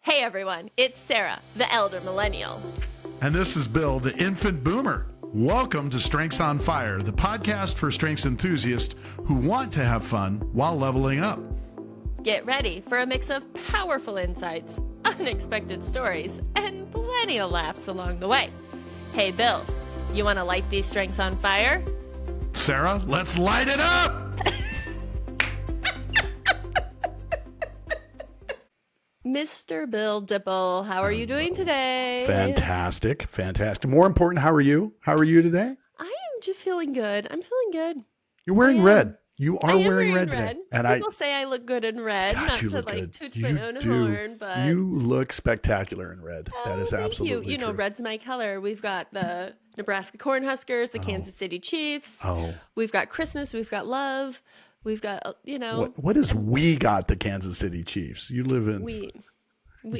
Hey everyone, it's Sarah, the elder millennial. And this is Bill, the infant boomer. Welcome to Strengths on Fire, the podcast for strengths enthusiasts who want to have fun while leveling up. Get ready for a mix of powerful insights, unexpected stories, and plenty of laughs along the way. Hey Bill, you want to light these strengths on fire? Sarah, let's light it up! Mr. Bill Dippel, how are you doing today? Fantastic. More important, how are you? How are you today? I am just feeling good. I'm feeling good. You're wearing red. You are wearing red today. today. And People say I look good in red. God, not you to look like good. toot You my own do. horn, but You look spectacular in red. That is thank absolutely you. You know, true. red's my color. We've got the Nebraska Cornhuskers, the Kansas City Chiefs. Oh. We've got Christmas. We've got love. We've got, What is we got the Kansas City Chiefs? You live in...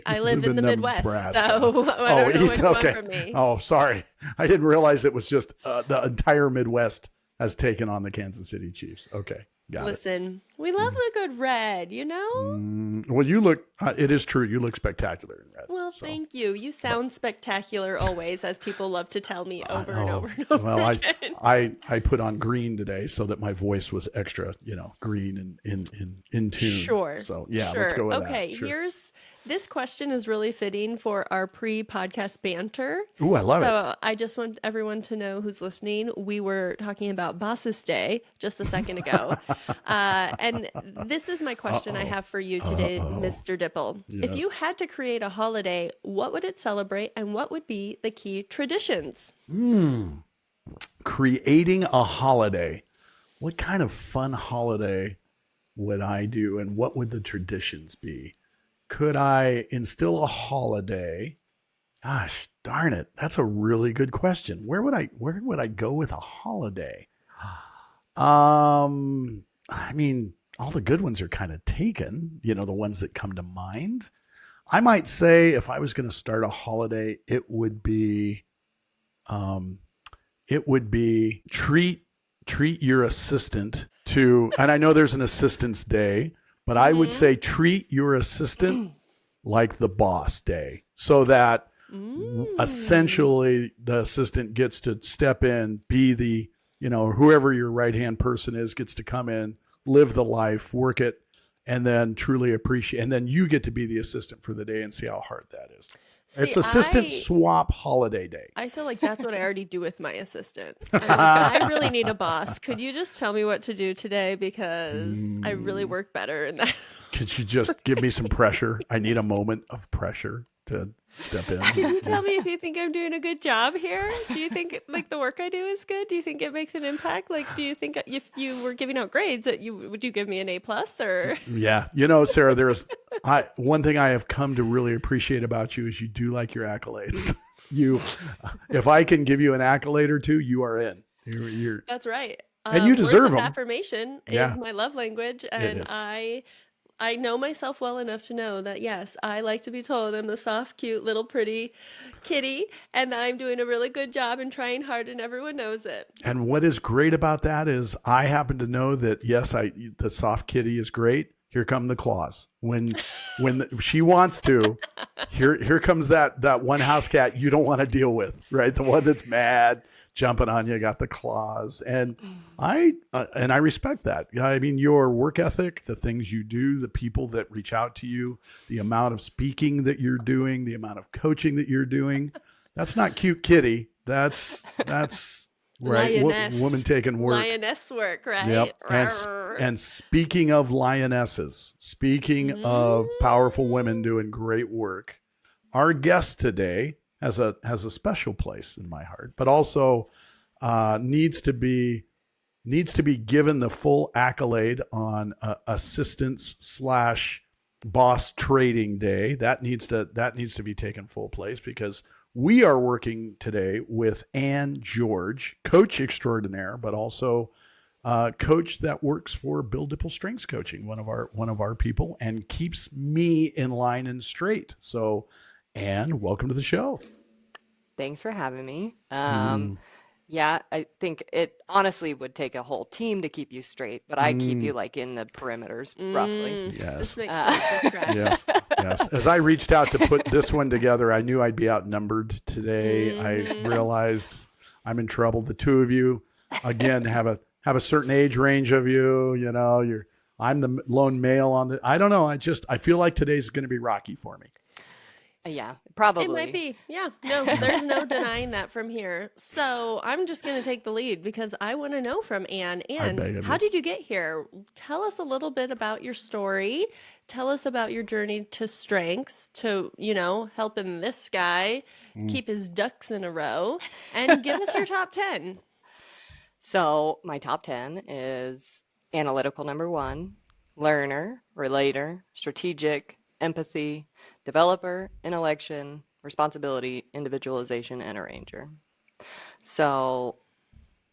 I live in the Midwest, Nebraska. so I don't know East, what you okay. want from me. Oh, sorry. I didn't realize it was just the entire Midwest has taken on the Kansas City Chiefs. Okay, got it. Listen, we love a good red, you know? Well, you look, it is true. You look spectacular in red. Well, so. thank you. You sound spectacular always, as people love to tell me over and over and over Well, again. I put on green today so that my voice was extra, green and in tune. Sure. So, yeah, sure. let's go with that. Okay, Sure. This question is really fitting for our pre-podcast banter. Ooh, I love it. So I just want everyone to know who's listening. We were talking about Boss's Day just a second ago. And this is my question I have for you today, Mr. Dippel. Yes. If you had to create a holiday, what would it celebrate and what would be the key traditions? Creating a holiday. What kind of fun holiday would I do and what would the traditions be? Could I instill a holiday? Gosh, darn it. That's a really good question. Where would I go with a holiday? I mean, all the good ones are kind of taken, the ones that come to mind. I might say if I was going to start a holiday, it would be treat your assistant to, and I know there's an assistant's day, but I would say treat your assistant like the boss day, so that essentially the assistant gets to step in, be the, whoever your right-hand person is gets to come in, live the life, work it, and then truly appreciate. And then you get to be the assistant for the day and see how hard that is. It's assistant swap holiday day. I feel like that's what I already do with my assistant. I really need a boss. Could you just tell me what to do today? Because I really work better in that. Could you just give me some pressure? I need a moment of pressure to step in. Can you tell me if you think I'm doing a good job here? Do you think like the work I do is good? Do you think it makes an impact? Like, do you think if you were giving out grades would you give me an A+ or? Yeah. Sarah, one thing I have come to really appreciate about you is you do like your accolades. If I can give you an accolade or two, you are in. You're That's right. And you deserve them. Affirmation is my love language, and I know myself well enough to know that, yes, I like to be told I'm the soft, cute, little pretty kitty, and that I'm doing a really good job and trying hard, and everyone knows it. And what is great about that is I happen to know that, yes, the soft kitty is great. Here come the claws. When she wants to, here comes that one house cat you don't want to deal with, right? The one that's mad, jumping on you, got the claws. And I respect that. I mean, your work ethic, the things you do, the people that reach out to you, the amount of speaking that you're doing, the amount of coaching that you're doing, that's not cute kitty. That's right. Woman taking work. Lioness work, right? Yep. And speaking of lionesses, speaking of powerful women doing great work, our guest today has a special place in my heart, but also needs to be given the full accolade on assistants / boss trading day. That needs to be taken full place, because we are working today with Ann George, coach extraordinaire, but also coach that works for Bill Dippel Strengths Coaching, one of our people, and keeps me in line and straight. So, Ann, welcome to the show. Thanks for having me. Yeah, I think it honestly would take a whole team to keep you straight, but I keep you like in the perimeters roughly. Yes. This makes sense. Yes. Yes. As I reached out to put this one together, I knew I'd be outnumbered today. I realized I'm in trouble. The two of you, again, have a certain age range of you. You know, I'm the lone male on the. I don't know. I feel like today's going to be rocky for me. Yeah, It might probably. be. Yeah. No, there's no denying that from here. So I'm just going to take the lead because I want to know from Anne. I Anne, beg of how you. did you get here? Tell us a little bit about your story. Tell us about your journey to strengths, to, helping this guy Mm. keep his ducks in a row, and give us your top 10. So my top 10 is analytical number one, learner, relator, strategic, empathy, developer, intellection, responsibility, individualization, and arranger. So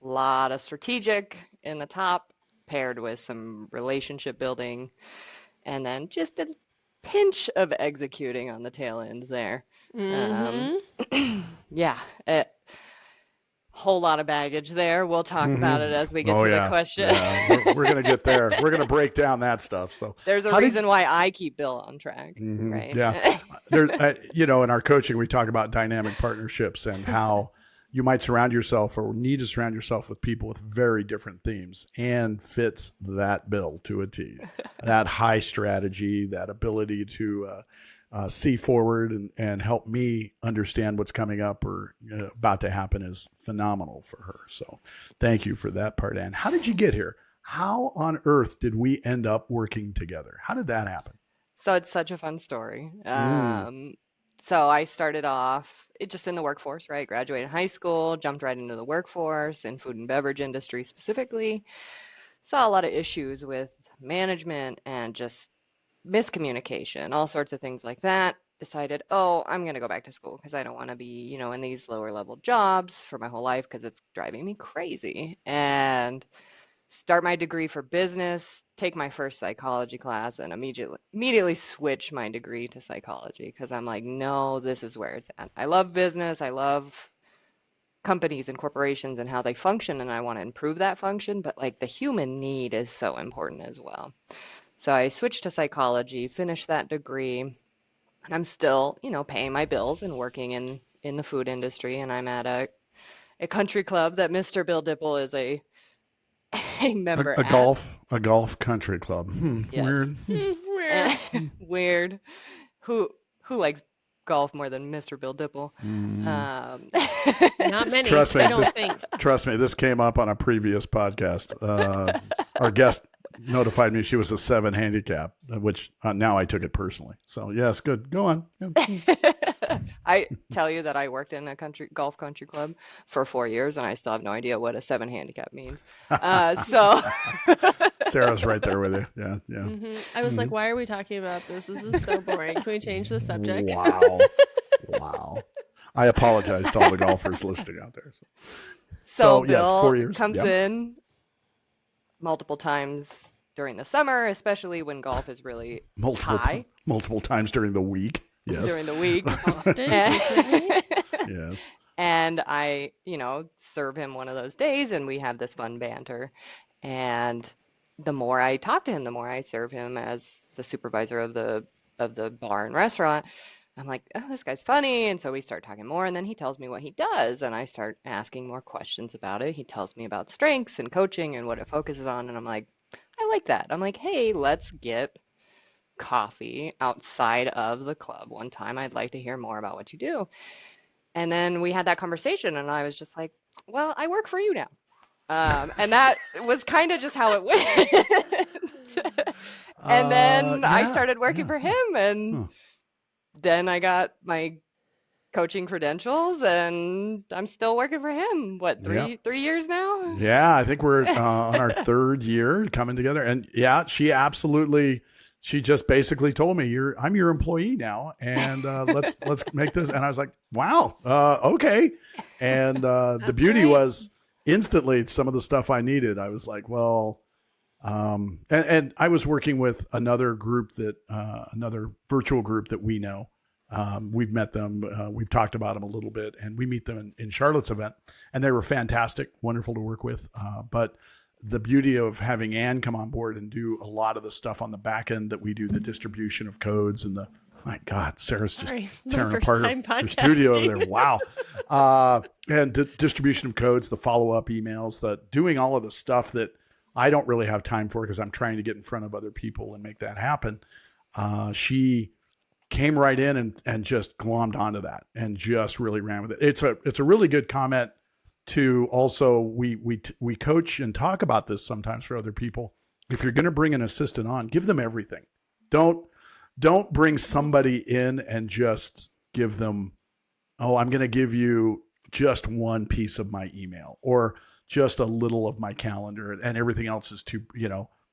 a lot of strategic in the top, paired with some relationship building, and then just a pinch of executing on the tail end there. Um, Mm-hmm. yeah, a whole lot of baggage there. We'll talk about it as we get Oh to the yeah, question. yeah. We're gonna get there. We're gonna break down that stuff. So, There's a how did? reason why I keep Bill on track, right? Yeah, there. In our coaching, we talk about dynamic partnerships and how you might surround yourself or need to surround yourself with people with very different themes, and fits that bill to a T. That high strategy, that ability to see forward and help me understand what's coming up or about to happen is phenomenal for her. So, thank you for that part, Ann. How did you get here? How on earth did we end up working together? How did that happen? So it's such a fun story. Mm. So I started off just in the workforce, right? Graduated high school, jumped right into the workforce in food and beverage industry specifically. Saw a lot of issues with management and just miscommunication, all sorts of things like that. Decided, oh, I'm going to go back to school because I don't want to be, in these lower level jobs for my whole life because it's driving me crazy. And start my degree for business, take my first psychology class, and immediately switch my degree to psychology because I'm like, no, this is where it's at. I love business. I love companies and corporations and how they function, and I want to improve that function, but like the human need is so important as well. So I switched to psychology, finished that degree, and I'm still, paying my bills and working in the food industry, and I'm at a country club that Mr. Bill Dippel is a member at. A golf country club. Yes. Weird. Weird. Weird. Who who likes golf more than Mr. Bill Dippel? Um, Not many, Trust me. I don't think. Trust me. This came up on a previous podcast. Our guest notified me she was a 7 handicap, which now I took it personally. So yes, good. Go on. I tell you that I worked in a golf country club for 4 years, and I still have no idea what a 7 handicap means. So Sarah's right there with you. Yeah, yeah. I was like, why are we talking about this? This is so boring. Can we change the subject? Wow. Wow. I apologize to all the golfers listening out there. so Yes, Bill 4 years. comes Yep. in multiple times during the summer, especially when golf is really high Multiple times during the week. Yes. during the week. Often, frequently. Yes. And I, serve him one of those days and we have this fun banter. And the more I talk to him, the more I serve him as the supervisor of the bar and restaurant. I'm like, oh, this guy's funny. And so we start talking more. And then he tells me what he does. And I start asking more questions about it. He tells me about strengths and coaching and what it focuses on. And I'm like, I like that. I'm like, hey, let's get coffee outside of the club one time. I'd like to hear more about what you do. And then we had that conversation, and I was just like, well, I work for you now. And that was kind of just how it went. And then I started working for him, and then I got my coaching credentials, and I'm still working for him. What, three years now? Yeah, I think we're on our 3rd year coming together. And yeah, she just basically told me I'm your employee now, and let's make this. And I was like, wow, okay. And the beauty was instantly some of the stuff I needed. I was like, well, and I was working with another group another virtual group that we know. We've met them. We've talked about them a little bit, and we meet them in Charlotte's event, and they were fantastic, wonderful to work with. But the beauty of having Ann come on board and do a lot of the stuff on the back end that we do, the distribution of codes and the My God, Sarah's just Sorry, my tearing first apart time her studio over there. podcasting. Wow. And distribution of codes, the follow-up emails, the doing all of the stuff that I don't really have time for because I'm trying to get in front of other people and make that happen. She came right in and just glommed onto that and just really ran with it. It's a really good comment to also we coach and talk about this sometimes for other people. If you're going to bring an assistant on, give them everything. Don't bring somebody in and just give them, oh, I'm going to give you just one piece of my email or just a little of my calendar and everything else is too,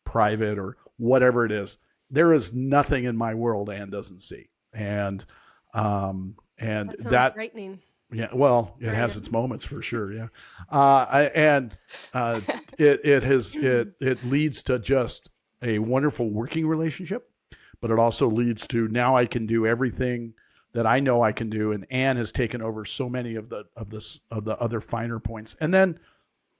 private or whatever it is. There is nothing in my world Ann doesn't see. And That sounds that, frightening. yeah, well, it has its moments for sure. Yeah. It leads to just a wonderful working relationship, but it also leads to now I can do everything that I know I can do. And Ann has taken over so many of the other finer points. And then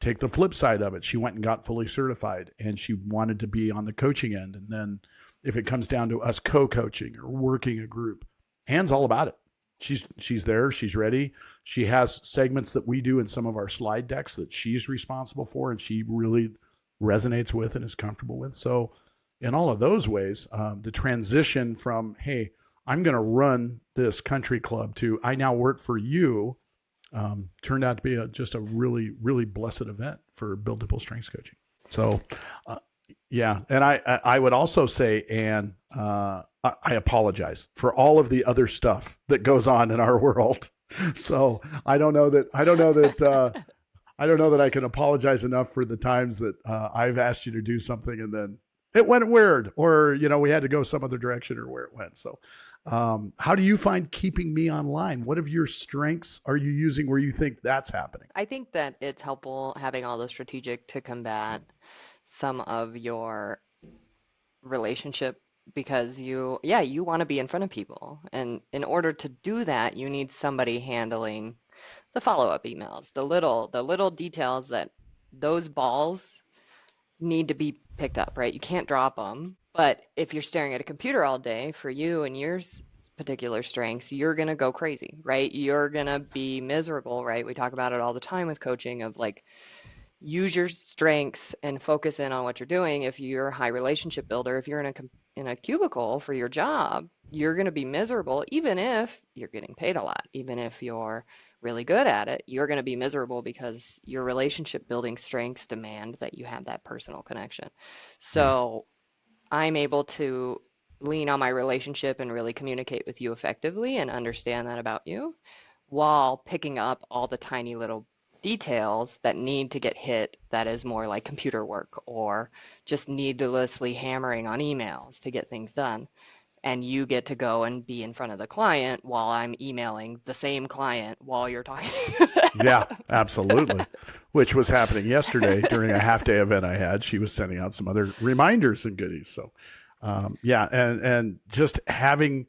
take the flip side of it. She went and got fully certified and she wanted to be on the coaching end. And then if it comes down to us co-coaching or working a group, Ann's all about it. She's there. She's ready. She has segments that we do in some of our slide decks that she's responsible for and she really resonates with and is comfortable with. So in all of those ways, the transition from, hey, I'm going to run this country club to I now work for you turned out to be just a really, really blessed event for Bill Dippel Strengths Coaching. So, yeah. And I would also say, Ann, I apologize for all of the other stuff that goes on in our world. So I don't know that I can apologize enough for the times that I've asked you to do something and then it went weird or, we had to go some other direction or where it went. So how do you find keeping me online? What of your strengths are you using where you think that's happening? I think that it's helpful having all the strategic to combat some of your relationship because you want to be in front of people. And in order to do that, you need somebody handling the follow-up emails, the little details that those balls need to be picked up, right? You can't drop them. But if you're staring at a computer all day, for you and your particular strengths, you're going to go crazy, right? You're going to be miserable, right? We talk about it all the time with coaching of like, use your strengths and focus in on what you're doing. If you're a high relationship builder, if you're in a cubicle for your job, you're going to be miserable, even if you're getting paid a lot, even if you're really good at it, you're going to be miserable because your relationship building strengths demand that you have that personal connection. Yeah. So I'm able to lean on my relationship and really communicate with you effectively and understand that about you while picking up all the tiny little details that need to get hit that is more like computer work or just needlessly hammering on emails to get things done. And you get to go and be in front of the client while I'm emailing the same client while you're talking. Yeah, absolutely. Which was happening yesterday during a half day event I had. She was sending out some other reminders and goodies. So, yeah. And just having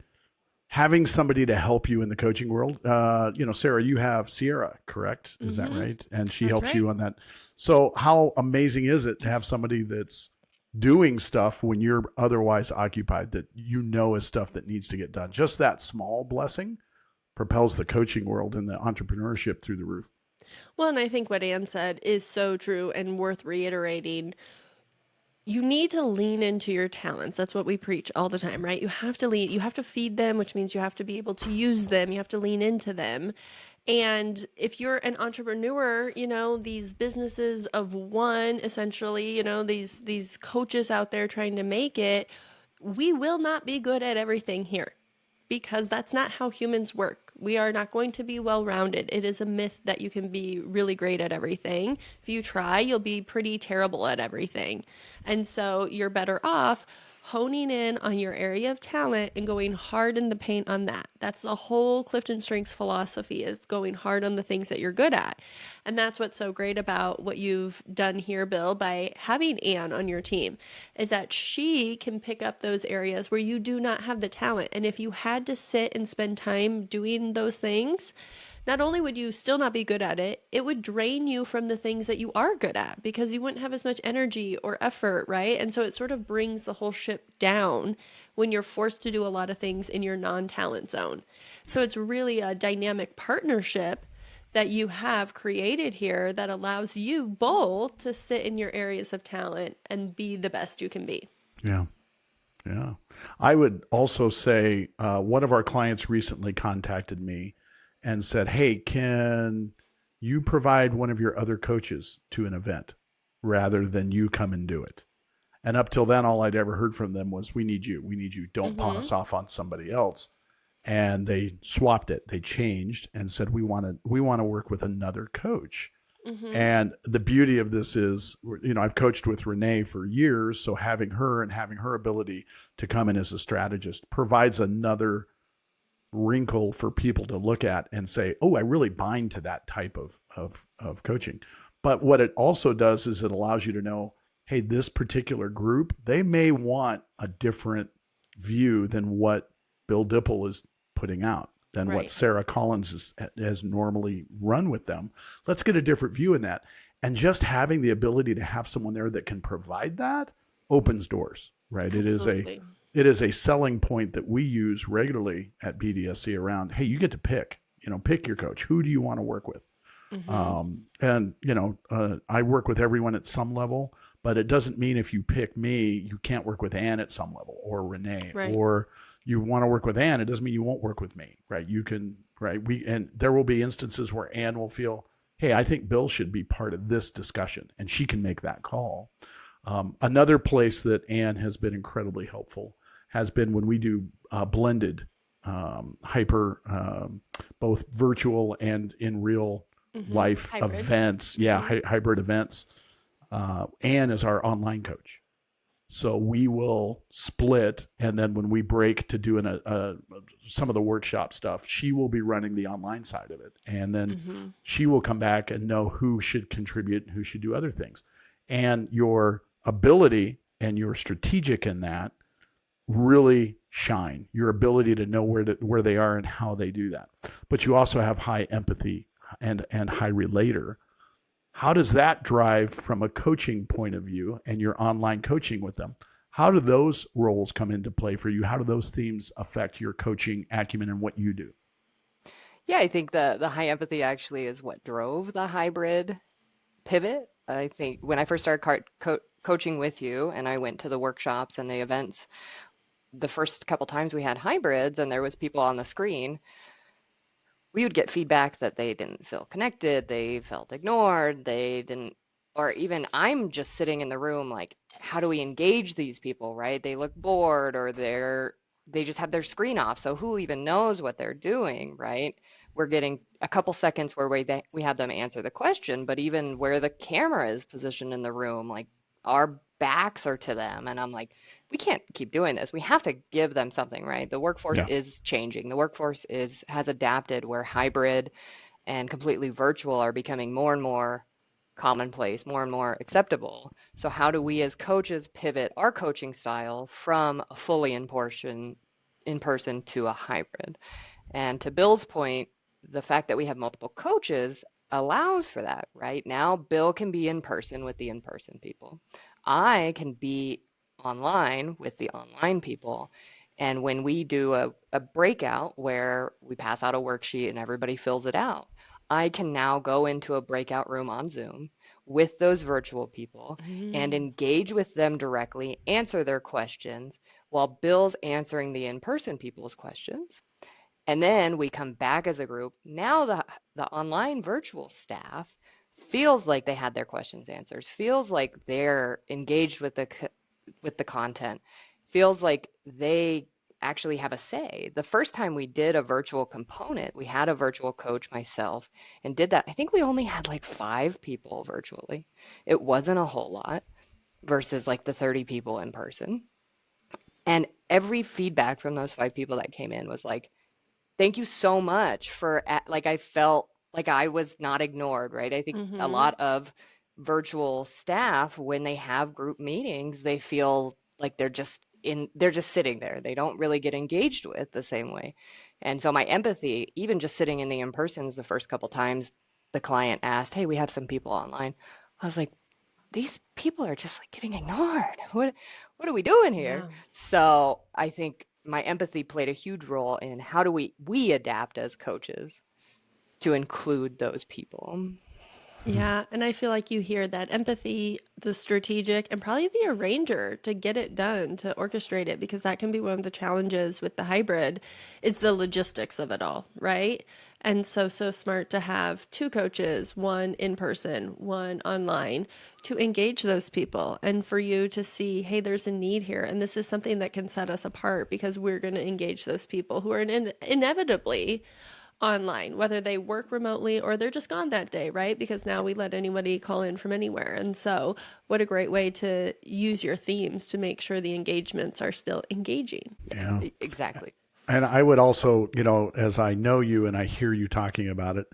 somebody to help you in the coaching world. Sarah, you have Sierra, correct? Is that right? And she That's helps right. you on that. So how amazing is it to have somebody that's doing stuff when you're otherwise occupied that is stuff that needs to get done? Just that small blessing propels the coaching world and the entrepreneurship through the roof. Well, and I think what Ann said is so true and worth reiterating. You need to lean into your talents. That's what we preach all the time, right? You have to feed them, which means you have to be able to use them. You have to lean into them. And if you're an entrepreneur, these businesses of one, essentially, these coaches out there trying to make it, we will not be good at everything here because that's not how humans work. We are not going to be well-rounded. It is a myth that you can be really great at everything. If you try, you'll be pretty terrible at everything. And so you're better off honing in on your area of talent and going hard in the paint on that. That's the whole Clifton Strengths philosophy, of going hard on the things that you're good at. And that's what's so great about what you've done here, Bill, by having Ann on your team, is that she can pick up those areas where you do not have the talent. And if you had to sit and spend time doing those things, not only would you still not be good at it, it would drain you from the things that you are good at because you wouldn't have as much energy or effort, right? And so it sort of brings the whole ship down when you're forced to do a lot of things in your non-talent zone. So it's really a dynamic partnership that you have created here that allows you both to sit in your areas of talent and be the best you can be. Yeah. Yeah. I would also say one of our clients recently contacted me and said, "Hey, can you provide one of your other coaches to an event rather than you come and do it?" And up till then, all I'd ever heard from them was, "We need you. We need you. Don't pawn Mm-hmm. us off on somebody else." And they swapped it. They changed and said, "We want to work with another coach." Mm-hmm. And the beauty of this is, I've coached with Renee for years. So having her and having her ability to come in as a strategist provides another wrinkle for people to look at and say, oh, I really bind to that type of coaching. But what it also does is it allows you to know, hey, this particular group, they may want a different view than what Bill Dippel is putting out, than what Right. Sarah Collins has normally run with them. Let's get a different view in that. And just having the ability to have someone there that can provide that opens doors, right? Absolutely. It is a selling point that we use regularly at BDSC around, hey, you get to pick your coach. Who do you want to work with? Mm-hmm. I work with everyone at some level, but it doesn't mean if you pick me, you can't work with Ann at some level, or Renee, Right. or you want to work with Ann. It doesn't mean you won't work with me, right? You can, right? And there will be instances where Ann will feel, hey, I think Bill should be part of this discussion, and she can make that call. Another place that Ann has been incredibly helpful has been when we do blended hyper, both virtual and in real Mm-hmm. life Hybrid. events. Yeah, Mm-hmm. hybrid events. Ann is our online coach. So we will split, and then when we break to doing some of the workshop stuff, she will be running the online side of it, and then Mm-hmm. she will come back and know who should contribute and who should do other things. And your ability and your strategic in that really shine. Your ability to know where they are and how they do that, but you also have high empathy and high relator. How does that drive from a coaching point of view and your online coaching with them? How do those roles come into play for you? How do those themes affect your coaching acumen and what you do? Yeah, I think the high empathy actually is what drove the hybrid pivot. I think when I first started coaching with you and I went to the workshops and the events, the first couple times we had hybrids and there was people on the screen, we would get feedback that they didn't feel connected, they felt ignored, they didn't, or even I'm just sitting in the room like, how do we engage these people, right? They look bored or they just have their screen off. So who even knows what they're doing, right? We're getting a couple seconds where we have them answer the question, but even where the camera is positioned in the room, like our backs are to them. And I'm like, we can't keep doing this. We have to give them something, right? The workforce Yeah. is changing. The workforce is has adapted where hybrid and completely virtual are becoming more and more commonplace, more and more acceptable. So how do we as coaches pivot our coaching style from a fully in person to a hybrid? And to Bill's point, the fact that we have multiple coaches allows for that, right? Now Bill can be in person with the in-person people. I can be online with the online people. And when we do a breakout where we pass out a worksheet and everybody fills it out, I can now go into a breakout room on Zoom with those virtual people and Mm-hmm. engage with them directly, answer their questions while Bill's answering the in-person people's questions. And then we come back as a group. Now the online virtual staff feels like they had their questions answered, feels like they're engaged with the content, feels like they actually have a say. The first time we did a virtual component, we had a virtual coach, myself, and did that. I think we only had like 5 people virtually. It wasn't a whole lot versus like the 30 people in person. And every feedback from those 5 people that came in was like, thank you so much for like I felt like I was not ignored, right? I think a Mm-hmm. lot of virtual staff when they have group meetings, they feel like they're just sitting there. They don't really get engaged with the same way. And so my empathy, even just sitting in the in-persons the first couple times, the client asked, "Hey, we have some people online." I was like, these people are just like getting ignored. What are we doing here? Yeah. So I think my empathy played a huge role in how do we adapt as coaches to include those people. Yeah, and I feel like you hear that empathy, the strategic, and probably the arranger to get it done, to orchestrate it, because that can be one of the challenges with the hybrid is the logistics of it all, right? And so smart to have two coaches, one in person, one online, to engage those people and for you to see, hey, there's a need here. And this is something that can set us apart because we're going to engage those people who are inevitably online, whether they work remotely or they're just gone that day, right? Because now we let anybody call in from anywhere. And so, what a great way to use your themes to make sure the engagements are still engaging. Yes, Yeah. exactly. And I would also, as I know you and I hear you talking about it,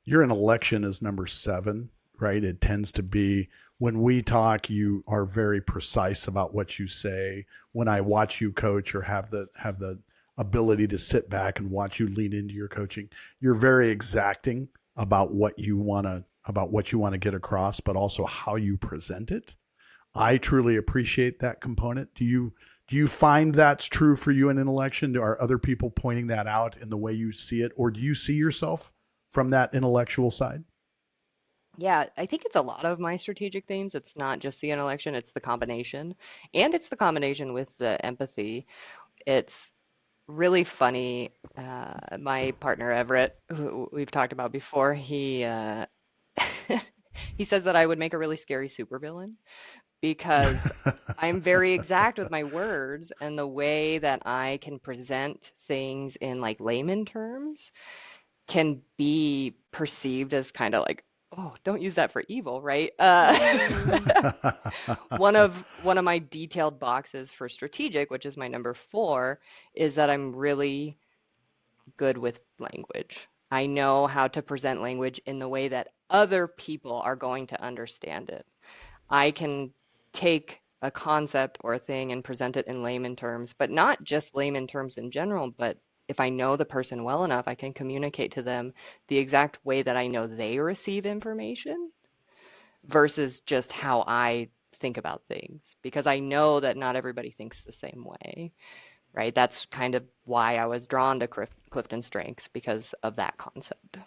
your election is number 7, right? It tends to be when we talk, you are very precise about what you say. When I watch you coach or have the ability to sit back and watch you lean into your coaching, you're very exacting about what you want to get across, but also how you present it. I truly appreciate that component. Do you find that's true for you in an election? Are other people pointing that out in the way you see it, or do you see yourself from that intellectual side? Yeah, I think it's a lot of my strategic themes. It's not just the intellection, it's the combination. And it's the combination with the empathy. It's really funny. My partner Everett, who we've talked about before, he he says that I would make a really scary supervillain because I'm very exact with my words and the way that I can present things in like layman terms can be perceived as kind of like, oh, don't use that for evil, right? Mm. One of my detailed boxes for strategic, which is my number 4, is that I'm really good with language. I know how to present language in the way that other people are going to understand it. I can take a concept or a thing and present it in layman terms, but not just layman terms in general, but if I know the person well enough, I can communicate to them the exact way that I know they receive information versus just how I think about things, because I know that not everybody thinks the same way, right? That's kind of why I was drawn to Clifton Strengths because of that concept.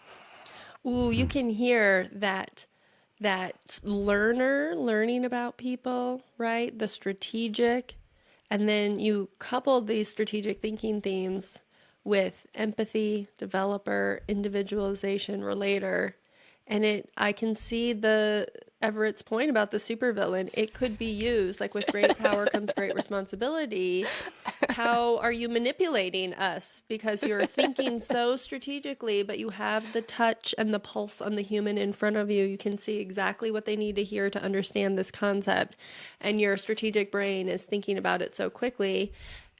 Ooh, you can hear that learner learning about people, right? The strategic, and then you couple these strategic thinking themes with empathy, developer, individualization, relator, and I can see the Everett's point about the supervillain. It could be used like with great power comes great responsibility. How are you manipulating us? Because you're thinking so strategically, but you have the touch and the pulse on the human in front of you. You can see exactly what they need to hear to understand this concept. And your strategic brain is thinking about it so quickly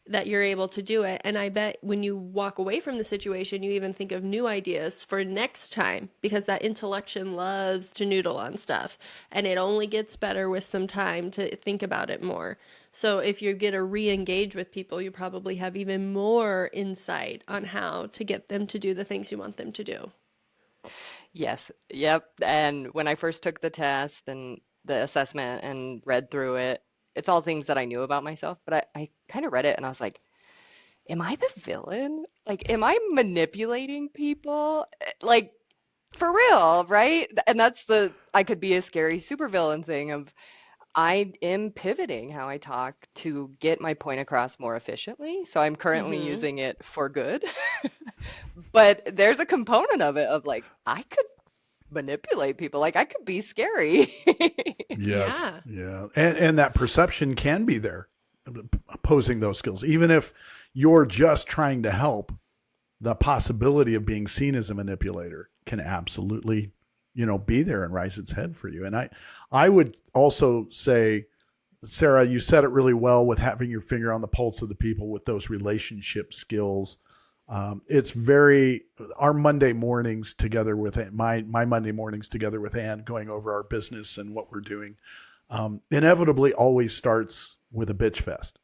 that you're able to do it. And I bet when you walk away from the situation, you even think of new ideas for next time because that intellection loves to noodle on stuff. And it only gets better with some time to think about it more. So if you get to re-engage with people, you probably have even more insight on how to get them to do the things you want them to do. Yes, yep. And when I first took the test and the assessment and read through it, it's all things that I knew about myself, but I kind of read it and I was like, am I the villain? Like, am I manipulating people? Like, for real, right? And that's I could be a scary supervillain thing of I am pivoting how I talk to get my point across more efficiently. So I'm currently Mm-hmm. using it for good. But there's a component of it of like, I could manipulate people. Like I could be scary. Yes. Yeah. Yeah. And that perception can be there, opposing those skills. Even if you're just trying to help, the possibility of being seen as a manipulator can absolutely, be there and rise its head for you. And I would also say, Sarah, you said it really well with having your finger on the pulse of the people with those relationship skills. It's very our Monday mornings together with my Monday mornings together with Ann, going over our business and what we're doing, inevitably always starts with a bitch fest.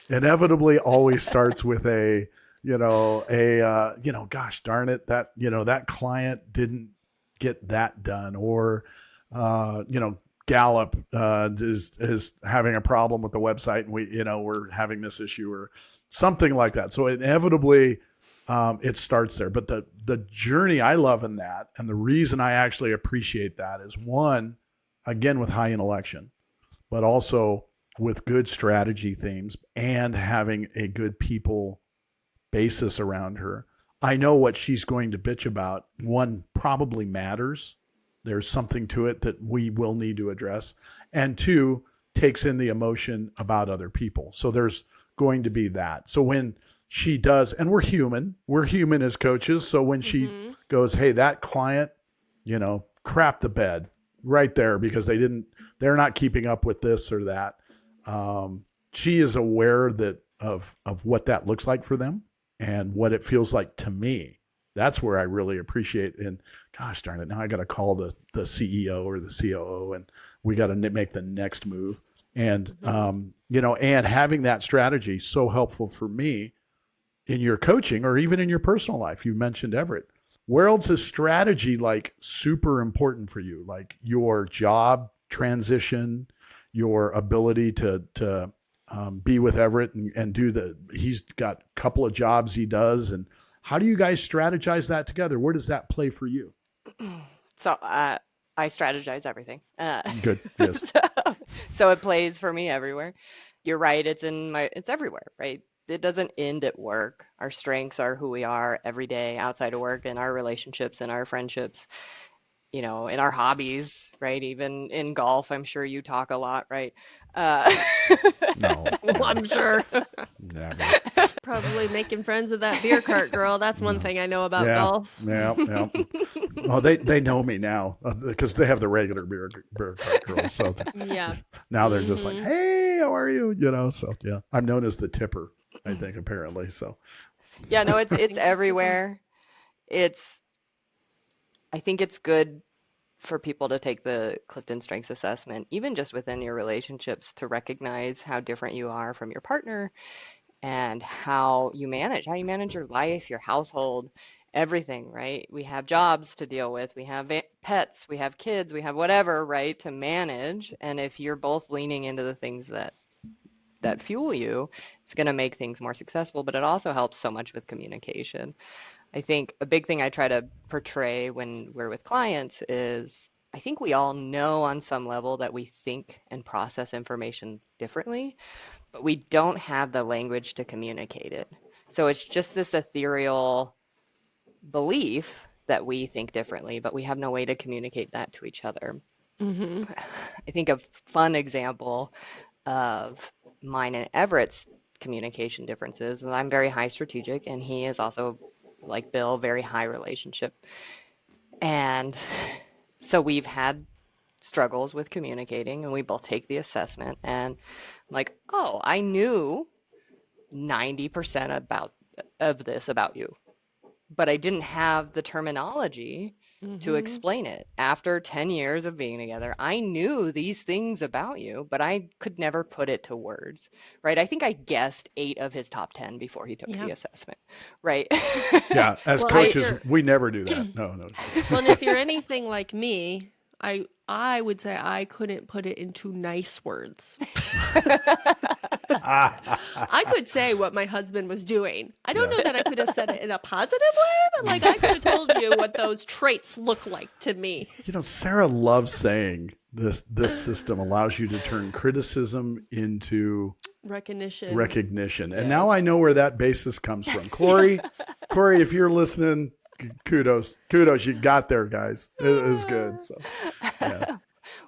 Inevitably always starts with a gosh darn it, that client didn't get that done, or Gallup is having a problem with the website, and we're having this issue, or something like that. So inevitably, it starts there. But the journey I love in that, and the reason I actually appreciate that, is one, again, with high intellection, but also with good strategy themes and having a good people basis around her. I know what she's going to bitch about, one, probably matters. There's something to it that we will need to address. And two, takes in the emotion about other people. So there's going to be that. So when she does, and we're human as coaches. So when she Mm-hmm. goes, hey, that client, crap the bed right there because they're not keeping up with this or that. She is aware of what that looks like for them and what it feels like to me. That's where I really appreciate. And gosh darn it, now I got to call the CEO or the COO, and we got to make the next move. And and having that strategy so helpful for me in your coaching or even in your personal life. You mentioned Everett. Where else is strategy like super important for you? Like your job transition, your ability to be with Everett and he's got a couple of jobs he does. And how do you guys strategize that together? Where does that play for you? So I strategize everything. Good. Yes. So it plays for me everywhere. You're right. It's everywhere, right? It doesn't end at work. Our strengths are who we are every day outside of work, in our relationships and our friendships, in our hobbies, right? Even in golf, I'm sure you talk a lot, right? Uh, No, Well, I'm sure. never. Probably making friends with that beer cart girl. That's one No. thing I know about Yeah. golf. Yeah. Yeah. Oh, they know me now because they have the regular beer cart girls. So Yeah. now they're just like, Mm-hmm. "Hey, how are you?" So yeah, I'm known as the tipper, I think, apparently. So yeah, no, I it's think that's the thing. everywhere. It's I think it's good for people to take the Clifton Strengths Assessment, even just within your relationships, to recognize how different you are from your partner and how you manage your life, your household, everything, right? We have jobs to deal with, we have pets, we have kids, we have whatever, right, to manage. And if you're both leaning into the things that fuel you, it's going to make things more successful, but it also helps so much with communication. I think a big thing I try to portray when we're with clients is I think we all know on some level that we think and process information differently, but we don't have the language to communicate it. So it's just this ethereal belief that we think differently, but we have no way to communicate that to each other. Mm-hmm. I think a fun example of mine and Everett's communication differences, and I'm very high strategic, and he is also, like Bill, very high relationship. And so we've had struggles with communicating, and we both take the assessment, and I'm like, oh, I knew 90% of this about you, but I didn't have the terminology to Mm-hmm. explain it. After 10 years of being together, I knew these things about you, but I could never put it to words, right? I think I guessed 8 of his top 10 before he took Yeah. the assessment, right? yeah, as Well, and if coaches, you're we never do that. No, no. well, and if you're anything like me, I would say I couldn't put it into nice words. I could say what my husband was doing. I don't Yeah. know that I could have said it in a positive way, but like I could have told you what those traits look like to me. Sarah loves saying this system allows you to turn criticism into Recognition. recognition. And now I Yes. know where that basis comes from. Corey, if you're listening, kudos. You got there, guys. It was good. So yeah.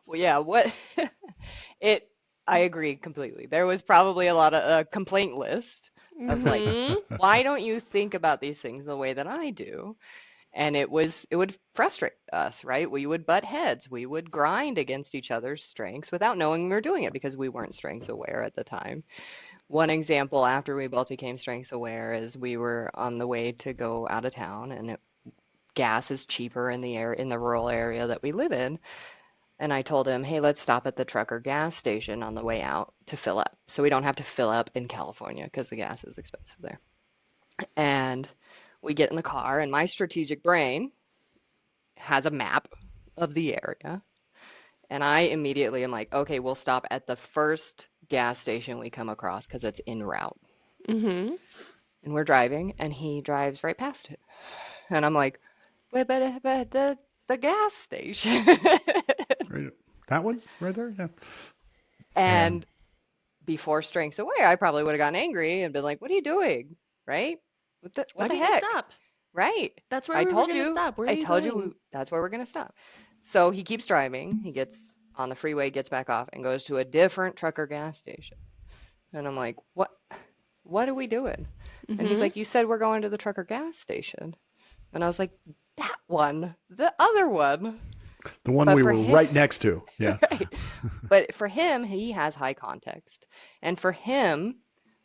Well, yeah, it I agree completely. There was probably a lot of a complaint list of like, Mm-hmm. why don't you think about these things the way that I do? And it would frustrate us, right? We would butt heads. We would grind against each other's strengths without knowing we were doing it because we weren't strengths aware at the time. One example after we both became strengths aware is we were on the way to go out of town, and gas is cheaper in the rural area that we live in. And I told him, hey, let's stop at the trucker gas station on the way out to fill up, so we don't have to fill up in California because the gas is expensive there. And we get in the car, and my strategic brain has a map of the area. And I immediately am like, okay, we'll stop at the first gas station we come across because it's en route. Mm-hmm. And we're driving, and he drives right past it. And I'm like, wait, but the gas station. Right. That one right there. Yeah. And And before Strengths Away, I probably would have gotten angry and been like, what are you doing? Right? What Why the didn't you heck? stop? Right. That's where we were gonna stop. Where are I you told going? you that's where we're gonna stop. So he keeps driving. He gets on the freeway, gets back off, and goes to a different trucker gas station. And I'm like, what are we doing? And he's Mm-hmm. like, you said we're going to the trucker gas station. And I was like, that one, the other one. the one But we for were him, right next to. Yeah. right. But for him, he has high context. And for him,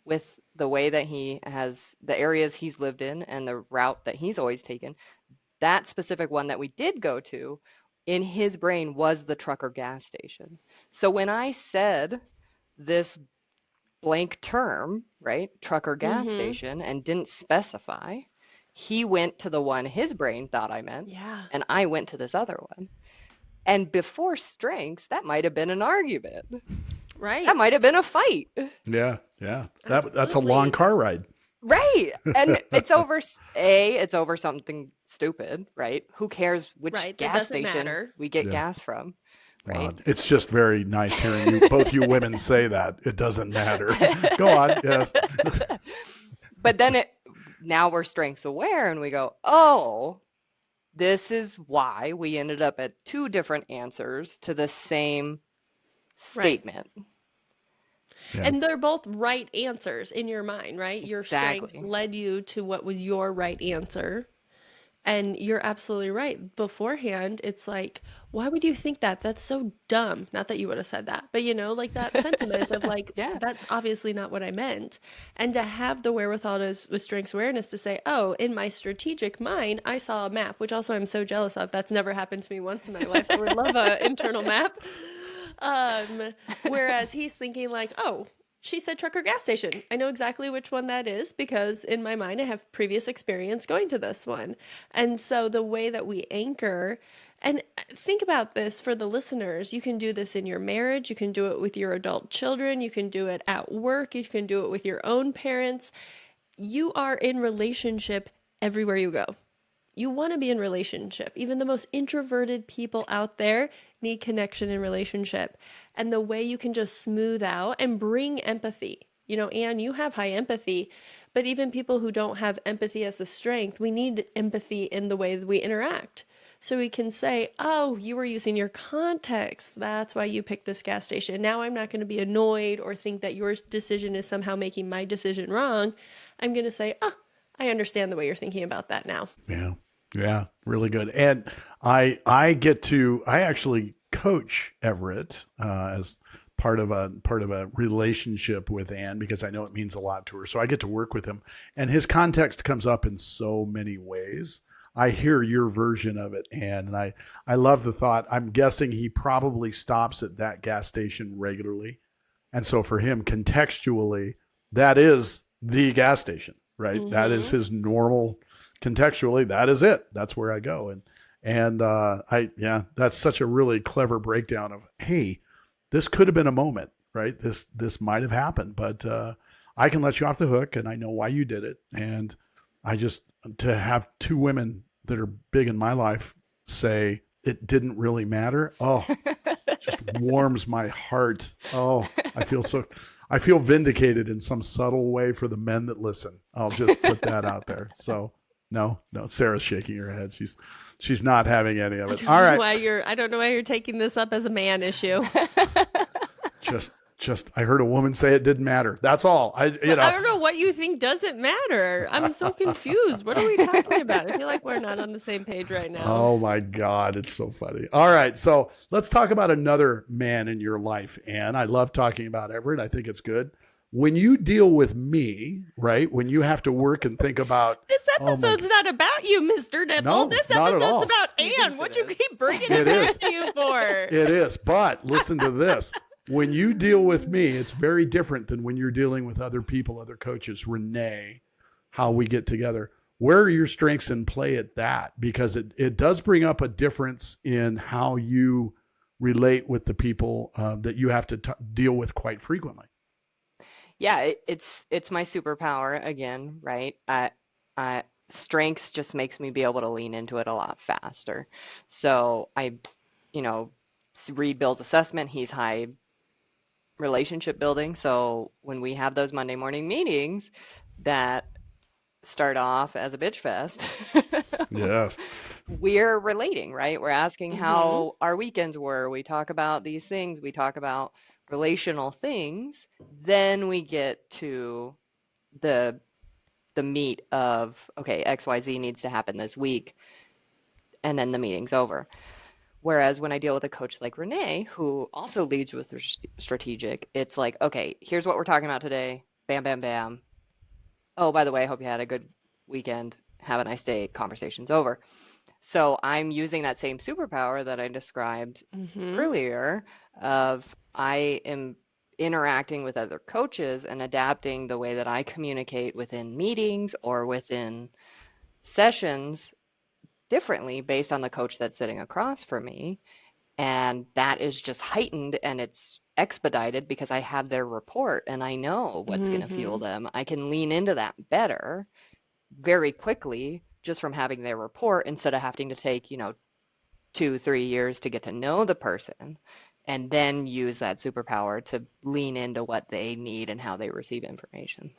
with the way that he has the areas he's lived in and the route that he's always taken, that specific one that we did go to in his brain was the trucker gas station. So when I said this blank term, right, trucker gas Mm-hmm. station, and didn't specify, he went to the one his brain thought I meant, Yeah. and I went to this other one. And before Strengths, that might have been an argument. That Right. might have been a fight. Yeah. Yeah. That's a long Absolutely. car ride. Right. And it's over something stupid, right? Who cares which Right. That gas doesn't station matter. we get Yeah. gas from, Wow. right? It's just very nice hearing you, both you women say that. It doesn't matter. Go on. Yes. But then now we're Strengths aware and we go, oh, this is why we ended up at two different answers to the same Right. statement. Yeah. And they're both right answers in your mind, right? Your strength Exactly. led you to what was your right answer. And you're absolutely right. Beforehand, it's like, why would you think that? That's so dumb. Not that you would have said that, but like that sentiment of like, Yeah. that's obviously not what I meant. And to have the wherewithal with strengths awareness to say, oh, in my strategic mind, I saw a map, which also I'm so jealous of. That's never happened to me once in my life. I would love an internal map. Whereas he's thinking like, oh, she said trucker gas station. I know exactly which one that is because in my mind I have previous experience going to this one. And so the way that we anchor, and think about this for the listeners, you can do this in your marriage, you can do it with your adult children, you can do it at work, you can do it with your own parents. You are in relationship everywhere you go. You want to be in relationship. Even the most introverted people out there need connection and relationship. And the way you can just smooth out and bring empathy. Anne, you have high empathy, but even people who don't have empathy as a strength, we need empathy in the way that we interact. So we can say, oh, you were using your context. That's why you picked this gas station. Now I'm not going to be annoyed or think that your decision is somehow making my decision wrong. I'm going to say, oh, I understand the way you're thinking about that now. Yeah. Yeah. Really good. And I actually coach Everett as part of a relationship with Anne because I know it means a lot to her. So I get to work with him, and his context comes up in so many ways. I hear your version of it, Anne, and I love the thought. I'm guessing he probably stops at that gas station regularly. And so for him, contextually, that is the gas station, right? That is Mm-hmm. his normal contextually. That is it. That's where I go. And that's such a really clever breakdown of, hey, this could have been a moment, right? This might have happened, but I can let you off the hook, and I know why you did it. And I just to have two women that are big in my life say it didn't really matter. Oh, just warms my heart. Oh, I feel vindicated in some subtle way for the men that listen. I'll just put that out there. So no, Sarah's shaking her head. She's not having any of it. All right. I don't know why you're taking this up as a man issue. Just I heard a woman say it didn't matter. That's all. I don't know what you think doesn't matter. I'm so confused. What are we talking about? I feel like we're not on the same page right now. Oh my God, it's so funny. All right, so let's talk about another man in your life, Anne. I love talking about Everett. I think it's good. When you deal with me, right? When you have to work and think about This episode's not about you, Mr. Dippel. No, this not at all. episode's about He Anne. thinks What it you is. keep bringing It it back is. to you for? It is, but listen to this. When you deal with me, it's very different than when you're dealing with other people, other coaches. Renee, how we get together. Where are your strengths in play at that? Because it does bring up a difference in how you relate with the people that you have to deal with quite frequently. Yeah, it's my superpower again, right? I strengths just makes me be able to lean into it a lot faster. So you know, read Bill's assessment. He's high relationship building. So when we have those Monday morning meetings that start off as a bitch fest, Yes. we're relating, right? We're asking Mm-hmm. how our weekends were. We talk about these things. We talk about relational things. Then we get to the the meat of, okay, XYZ needs to happen this week, and then the meeting's over. Whereas when I deal with a coach like Renee, who also leads with strategic, it's like, okay, here's what we're talking about today. Bam, bam, bam. Oh, by the way, I hope you had a good weekend. Have a nice day. Conversation's over. So I'm using that same superpower that I described Mm-hmm. earlier of I am interacting with other coaches and adapting the way that I communicate within meetings or within sessions differently based on the coach that's sitting across from me. And that is just heightened and it's expedited because I have their report and I know what's going to fuel Mm-hmm. them. I can lean into that better very quickly just from having their report instead of having to take, 2, 3 years to get to know the person and then use that superpower to lean into what they need and how they receive information.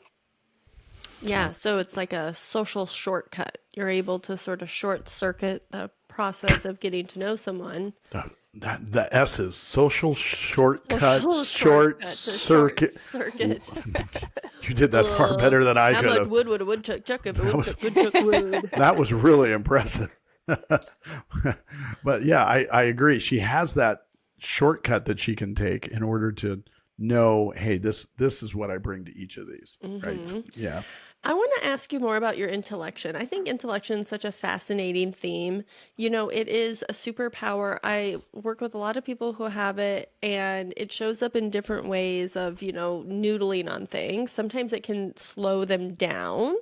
Yeah, so it's like a social shortcut. You're able to sort of short circuit the process of getting to know someone. The S's, social shortcut, Social short shortcut to short circuit. circuit. You did that far Ugh. better than I How could much have. wood would a woodchuck chuck if a That was woodchuck would? that was really impressive. But yeah, I agree. She has that shortcut that she can take in order to know, hey, this is what I bring to each of these. Right. Mm-hmm. Yeah. I want to ask you more about your intellection. I think intellection is such a fascinating theme. It is a superpower. I work with a lot of people who have it, and it shows up in different ways of, noodling on things. Sometimes it can slow them down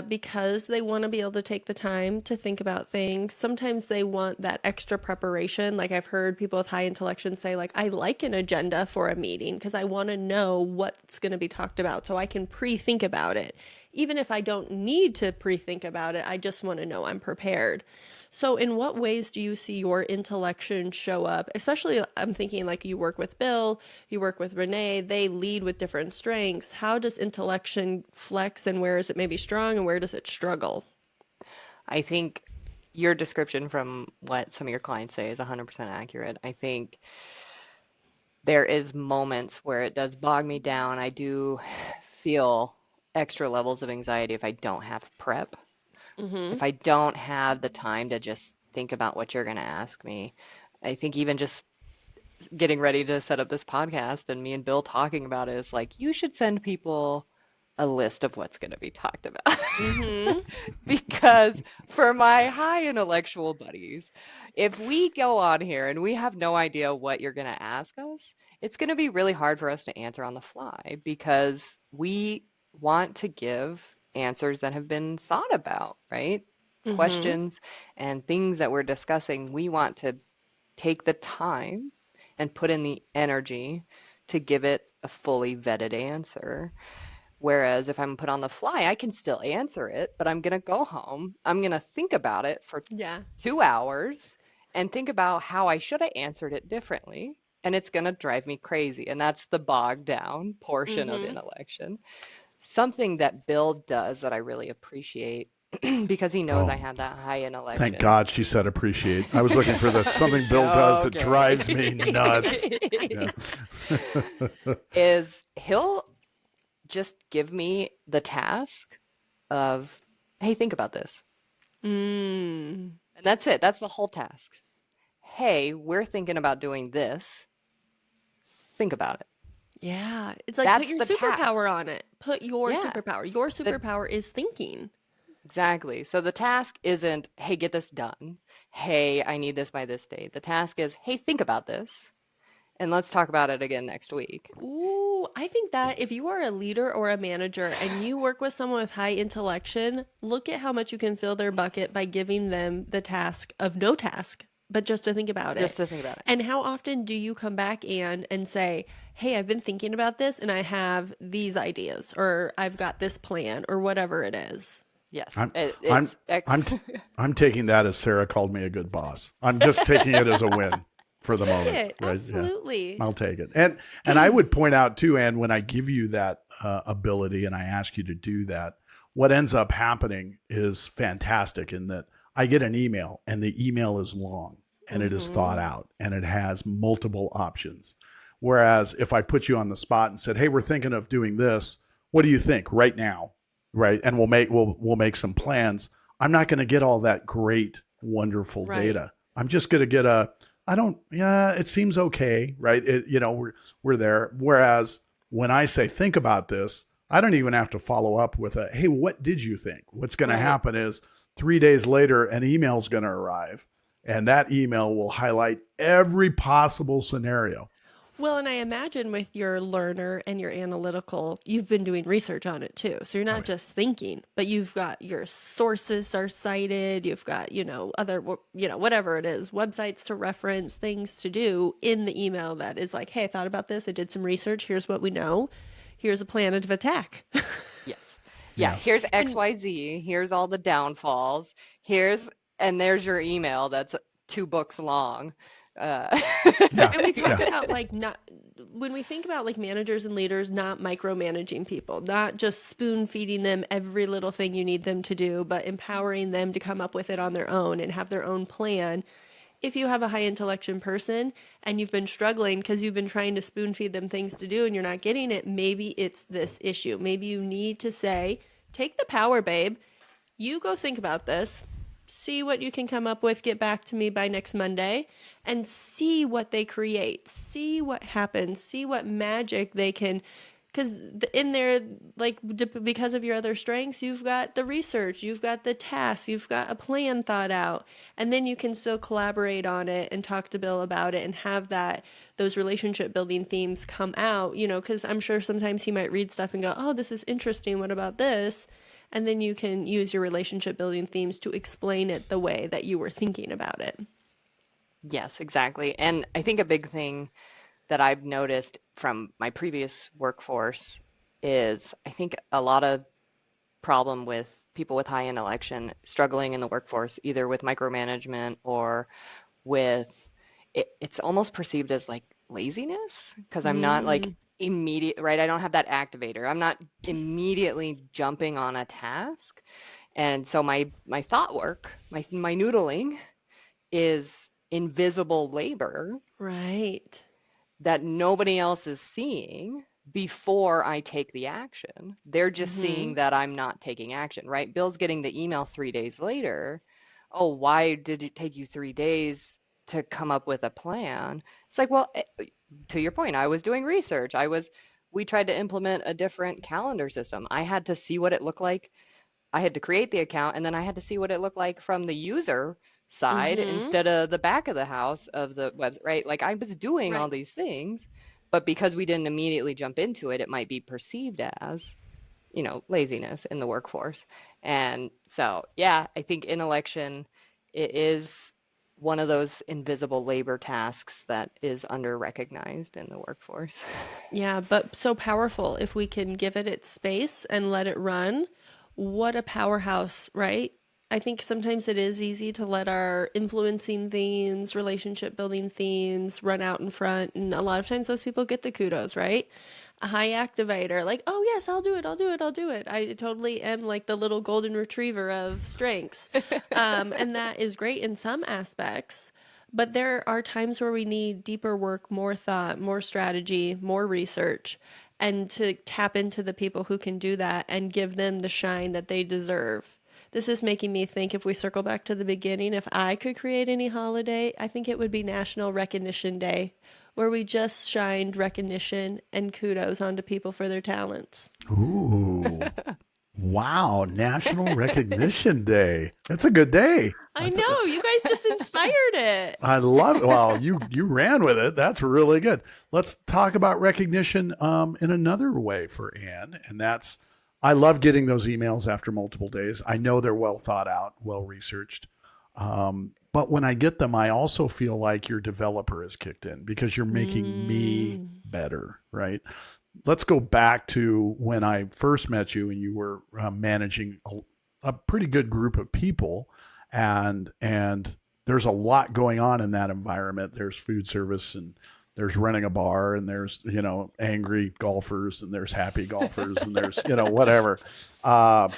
because they want to be able to take the time to think about things. Sometimes they want that extra preparation. Like I've heard people with high intellection say, like, I like an agenda for a meeting because I want to know what's going to be talked about so I can pre-think about it. Even if I don't need to pre-think about it, I just want to know I'm prepared. So, in what ways do you see your intellection show up? Especially, I'm thinking like you work with Bill, you work with Renee, they lead with different strengths. How does intellection flex and where is it maybe strong and where does it struggle? I think your description from what some of your clients say is 100% accurate. I think there is moments where it does bog me down. I do feel extra levels of anxiety if I don't have prep, Mm-hmm. if I don't have the time to just think about what you're going to ask me. I think even just getting ready to set up this podcast and me and Bill talking about it is like, you should send people a list of what's going to be talked about. Mm-hmm. Because for my high intellectual buddies, if we go on here and we have no idea what you're going to ask us, it's going to be really hard for us to answer on the fly because we want to give answers that have been thought about, right? Mm-hmm. Questions and things that we're discussing, we want to take the time and put in the energy to give it a fully vetted answer. Whereas if I'm put on the fly, I can still answer it, but I'm going to go home. I'm going to think about it for Yeah. 2 hours and think about how I should have answered it differently. And it's going to drive me crazy. And that's the bogged down portion of Mm-hmm. intellection. Something that Bill does that I really appreciate because he knows Oh, I have that high thank intellection. God she said appreciate. I was looking for the something Bill does that Okay. drives me nuts. Yeah. Is he'll just give me the task of, hey, think about this. Mm. And that's it. That's the whole task. Hey, we're thinking about doing this. Think about it. Yeah. It's like put That's your the superpower task. on it. Put your Yeah. superpower. Your The, superpower is thinking. exactly. So the task isn't, hey, get this done. Hey, I need this by this date. The task is, hey, think about this. And let's talk about it again next week. Ooh, I think that if you are a leader or a manager and you work with someone with high intellection, look at how much you can fill their bucket by giving them the task of no task, but just to think about Just it. to think about it. And how often do you come back and say, "Hey, I've been thinking about this and I have these ideas or I've got this plan or whatever it is." Yes, I'm I'm it's I'm I'm taking that as Sarah called me a good boss. I'm just taking it as a win for the Take moment, it. right? Yeah, Absolutely. I'll take it. And I would point out too, Anne, when I give you that ability and I ask you to do that, what ends up happening is fantastic in that I get an email and the email is long and it is thought Mhm. out and it has multiple options. Whereas if I put you on the spot and said, "Hey, we're thinking of doing this. What do you think right now?" Right? And we'll make some plans. I'm not going to get all that great, wonderful Right. data. I'm just going to get a I don't. Yeah, it seems okay, right? We're there. Whereas when I say think about this, I don't even have to follow up with a hey, what did you think? What's going to Right. happen is 3 days later, an email's going to arrive, and that email will highlight every possible scenario. Well, and I imagine with your learner and your analytical, you've been doing research on it too. So you're Oh not yeah, just thinking, but you've got your sources are cited, you've got, other, whatever it is, websites to reference, things to do in the email that is like, "Hey, I thought about this. I did some research. Here's what we know. Here's a plan of attack." yes. Yeah, yeah, here's And XYZ, here's all the downfalls, here's and there's your email that's 2 books long. Uh, yeah, And we talk yeah. about like not when we think about like managers and leaders not micromanaging people, not just spoon feeding them every little thing you need them to do, but empowering them to come up with it on their own and have their own plan. If you have a high intellection person and you've been struggling because you've been trying to spoon feed them things to do and you're not getting it, maybe it's this issue. Maybe you need to say, "Take the power, babe. You go think about this, see what you can come up with, get back to me by next Monday, and see what they create, see what happens, see what magic they can." Because in there, like, because of your other strengths, you've got the research, you've got the tasks, you've got a plan thought out, and then you can still collaborate on it and talk to Bill about it and have those relationship building themes come out, because I'm sure sometimes he might read stuff and go, "Oh, this is interesting. What about this?" And then you can use your relationship building themes to explain it the way that you were thinking about it. yes, exactly. And I think a big thing that I've noticed from my previous workforce is I think a lot of problem with people with high intellection struggling in the workforce, either with micromanagement or with it's almost perceived as like laziness because I'm not like Mm, immediate, right? I don't have that activator. I'm not immediately jumping on a task. And so my thought work, my noodling is invisible labor right. that nobody else is seeing before I take the action. They're just Mm-hmm. seeing that I'm not taking action, right? Bill's getting the email 3 days later. Oh, why did it take you 3 days to come up with a plan? It's like, well, to your point, I was doing research. We tried to implement a different calendar system. I had to see what it looked like. I had to create the account and then I had to see what it looked like from the user side Mm-hmm. instead of the back of the house of the website, right? Like I was doing all Right. these things, but because we didn't immediately jump into it, it might be perceived as, laziness in the workforce. And so, yeah, I think in election, it is one of those invisible labor tasks that is under recognized in the workforce. Yeah, but so powerful if we can give it its space and let it run. What a powerhouse, right? I think sometimes it is easy to let our influencing themes, relationship building themes run out in front. And a lot of times those people get the kudos, right? A high activator, like, "Oh, yes, I'll do it, I'll do it, I'll do it." I totally am like the little golden retriever of strengths. And that is great in some aspects. But there are times where we need deeper work, more thought, more strategy, more research, and to tap into the people who can do that and give them the shine that they deserve. This is making me think if we circle back to the beginning, if I could create any holiday, I think it would be National Recognition Day, where we just shined recognition and kudos onto people for their talents. Ooh, Wow, National Recognition Day. It's a good day. I know, you guys just inspired it. I love it. Well, you ran with it. That's really good. Let's talk about recognition in another way for Anne, and that's I love getting those emails after multiple days. I know they're well thought out, well researched. But when I get them, I also feel like your developer is kicked in because you're making me Mm. better, right? Let's go back to when I first met you and you were managing a pretty good group of people, and there's a lot going on in that environment. There's food service and there's running a bar and there's angry golfers and there's happy golfers and there's whatever. Uh,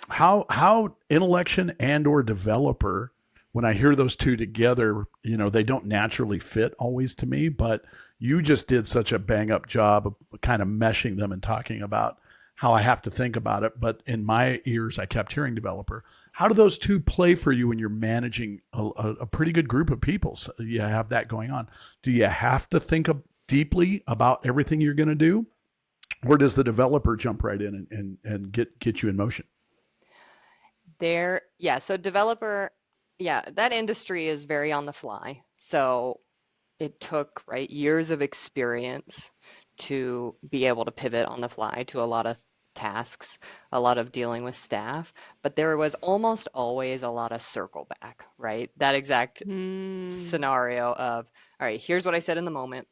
how intellection and or developer, when I hear those two together, they don't naturally fit always to me, but you just did such a bang up job of kind of meshing them and talking about how I have to think about it. But in my ears, I kept hearing developer. How do those two play for you when you're managing a pretty good group of people? So you have that going on. Do you have to think deeply about everything you're going to do? Or does the developer jump right in and get you in motion? So developer, that industry is very on the fly. So it took, right, years of experience to be able to pivot on the fly to a lot of tasks, a lot of dealing with staff, but there was almost always a lot of circle back, right? That exact Mm. scenario of, all right, here's what I said in the moment.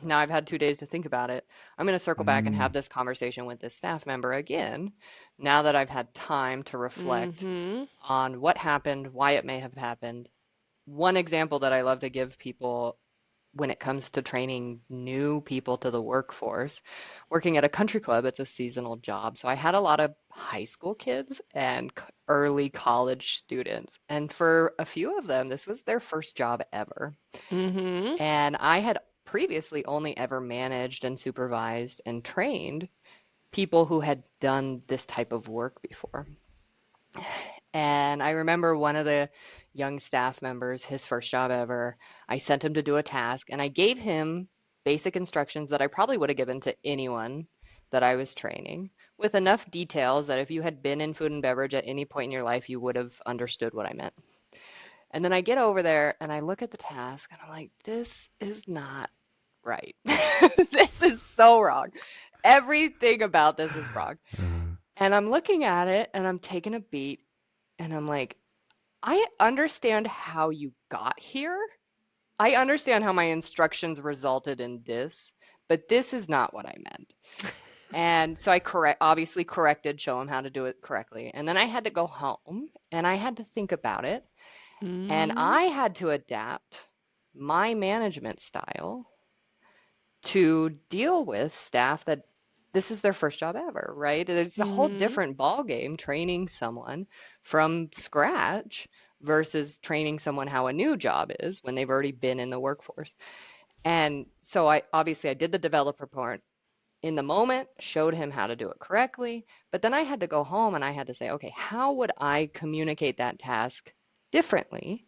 Now I've had 2 days to think about it. I'm going to circle back and have Mm, this conversation with this staff member again, now that I've had time to reflect Mm-hmm. on what happened, why it may have happened. One example that I love to give people when it comes to training new people to the workforce, working at a country club, it's a seasonal job. So I had a lot of high school kids and early college students. And for a few of them, this was their first job ever. Mm-hmm. And I had previously only ever managed and supervised and trained people who had done this type of work before. And I remember one of the young staff members, his first job ever, I sent him to do a task and I gave him basic instructions that I probably would have given to anyone that I was training, with enough details that if you had been in food and beverage at any point in your life, you would have understood what I meant. And then I get over there and I look at the task and I'm like, this is not right. This is so wrong. Everything about this is wrong. And I'm looking at it and I'm taking a beat and I'm like, I understand how you got here. I understand how my instructions resulted in this, but this is not what I meant. And so I obviously corrected, show him how to do it correctly. And then I had to go home and I had to think about it. And Mm-hmm. I had to adapt my management style to deal with staff that this is their first job ever, right? It's a whole Mm-hmm. different ball game training someone from scratch versus training someone how a new job is when they've already been in the workforce. And so I did the developer part in the moment, showed him how to do it correctly, but then I had to go home and I had to say, okay, how would I communicate that task differently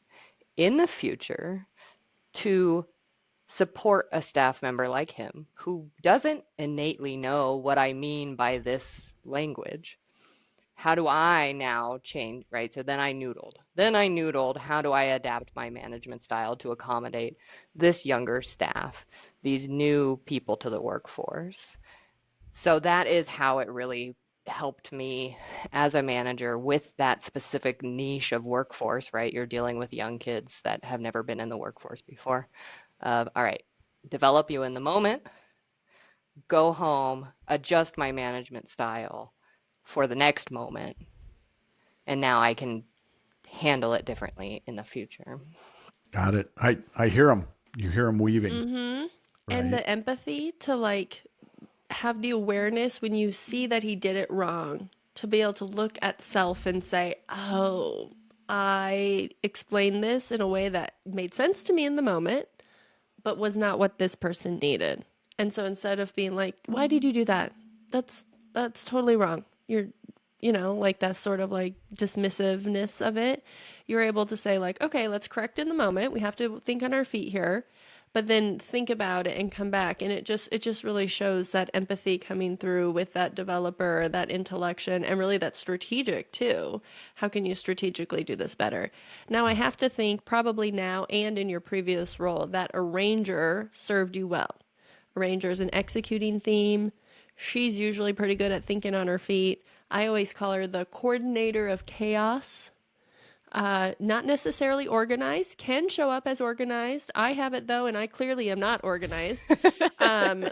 in the future to support a staff member like him who doesn't innately know what I mean by this language? How do I now change, right? So then I noodled. How do I adapt my management style to accommodate this younger staff, these new people to the workforce? So that is how it really helped me as a manager with that specific niche of workforce, right? You're dealing with young kids that have never been in the workforce before. All right, develop you in the moment, go home, adjust my management style for the next moment, and now I can handle it differently in the future. got it. I hear them. You hear them weaving, Mm-hmm. And right? the empathy to like have the awareness when you see that he did it wrong, to be able to look at self and say, oh, I explained this in a way that made sense to me in the moment, but was not what this person needed. And so instead of being like, why did you do that? That's totally wrong. You're like that sort of like dismissiveness of it. You're able to say like, okay, let's correct in the moment. We have to think on our feet here. but then think about it and come back, and it just really shows that empathy coming through with that developer, that intellection, and really that strategic too. How can you strategically do this better? Now I have to think, probably now and in your previous role, that arranger served you well. Arranger is an executing theme. She's usually pretty good at thinking on her feet. I always call her the coordinator of chaos. Not necessarily organized, can show up as organized. I have it though, and I clearly am not organized. Um,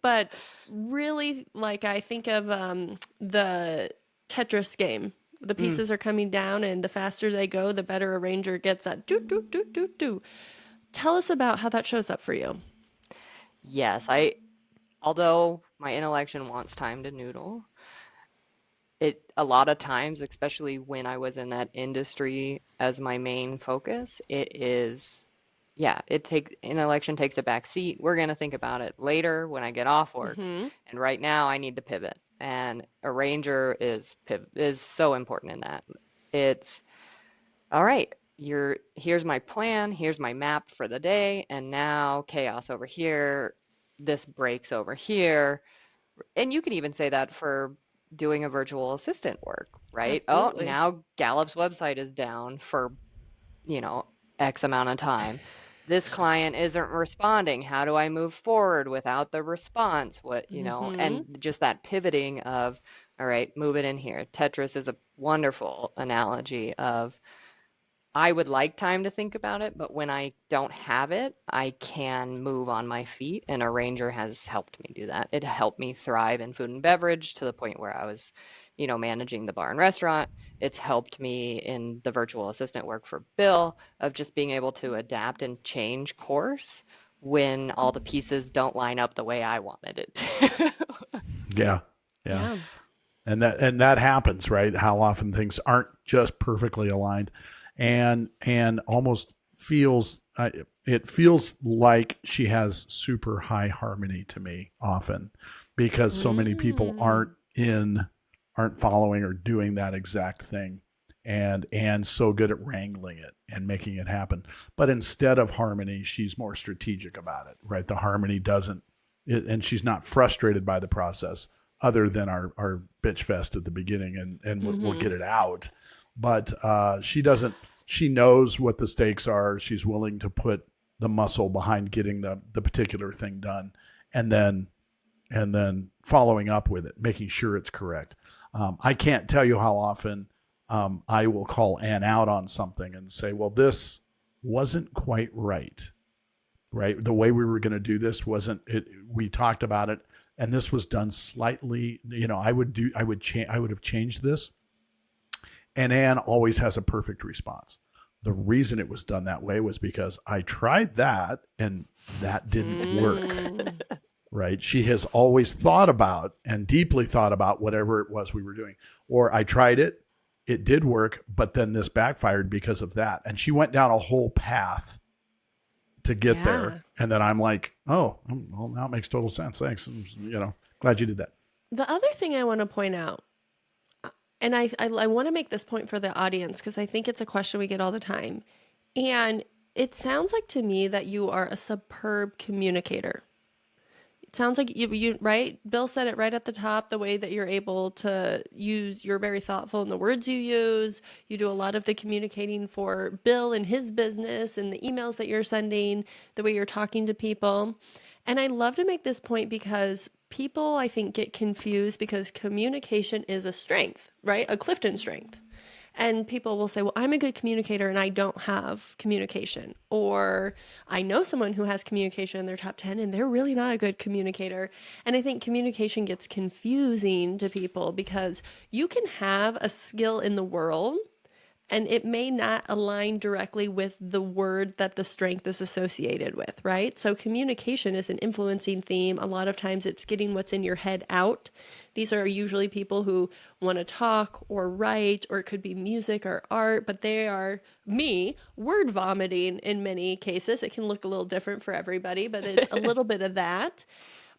but really, like, I think of the Tetris game. The Mm. pieces are coming down, and the faster they go, the better a ranger gets at do do do do do. Tell us about how that shows up for you. Yes, although my intellection wants time to noodle, it a lot of times, especially when I was in that industry as my main focus, it is, yeah, intellection takes a back seat. We're going to think about it later when I get off work. Mm-hmm. And right now I need to pivot. And a ranger is so important in that. It's all right, here's my plan, here's my map for the day, and now chaos over here, this breaks over here. And you can even say that for doing a virtual assistant work, right? Oh, Absolutely. now Gallup's website is down for, you know, X amount of time. This client isn't responding. How do I move forward without the response? Mm-hmm. And just that pivoting of, all right, move it in here. Tetris is a wonderful analogy of I would like time to think about it, but when I don't have it, I can move on my feet, and Arranger has helped me do that. It helped me thrive in food and beverage to the point where I was, managing the bar and restaurant. It's helped me in the virtual assistant work for Bill of just being able to adapt and change course when all the pieces don't line up the way I wanted it. Yeah. Yeah. Yeah. And that happens, right? How often things aren't just perfectly aligned, and almost feels it feels like she has super high harmony to me often, because so many people Mm. aren't following or doing that exact thing, and so good at wrangling it and making it happen. But instead of harmony, she's more strategic about it, right? The harmony doesn't and she's not frustrated by the process, other than our bitch fest at the beginning, and we'll Mm-hmm. get it out. But she doesn't. She knows what the stakes are. She's willing to put the muscle behind getting the particular thing done, and then following up with it, making sure it's correct. I can't tell you how often I will call Ann out on something and say, "Well, this wasn't quite right." Right, the way we were going to do this wasn't it. We talked about it, and this was done slightly, I would have changed this. And Anne always has a perfect response. The reason it was done that way was because I tried that and that didn't work. Mm. Right, she has always thought about and deeply thought about whatever it was we were doing. Or I tried it, it did work, but then this backfired because of that, and she went down a whole path to get there. Yeah. And then I'm like, oh, well, now it makes total sense. Thanks. Glad you did that. The other thing I want to point out, and I want to make this point for the audience because I think it's a question we get all the time. And it sounds like to me that you are a superb communicator. It sounds like you right? Bill said it right at the top, the way that you're able to you're very thoughtful in the words you use. You do a lot of the communicating for Bill and his business and the emails that you're sending, the way you're talking to people. And I love to make this point because people, I think, get confused because communication is a strength, right? A Clifton strength. And people will say, well, I'm a good communicator and I don't have communication. Or I know someone who has communication in their top 10 and they're really not a good communicator. And I think communication gets confusing to people because you can have a skill in the world and it may not align directly with the word that the strength is associated with, right? So communication is an influencing theme. A lot of times it's getting what's in your head out. These are usually people who want to talk or write, or it could be music or art, but they are word vomiting in many cases. It can look a little different for everybody, but it's a little bit of that.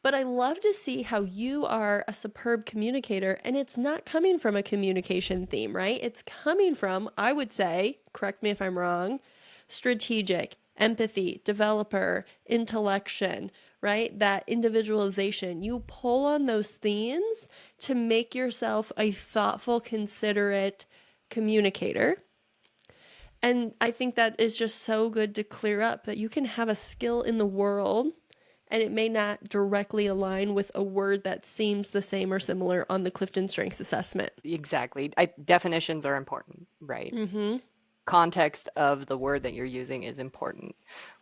But I love to see how you are a superb communicator, and it's not coming from a communication theme, right? It's coming from, I would say, correct me if I'm wrong, strategic, empathy, developer, intellection, right? That individualization. You pull on those themes to make yourself a thoughtful, considerate communicator. And I think that is just so good to clear up that you can have a skill in the world and it may not directly align with a word that seems the same or similar on the Clifton Strengths Assessment. Exactly. Definitions are important, right? Mm-hmm. Context of the word that you're using is important.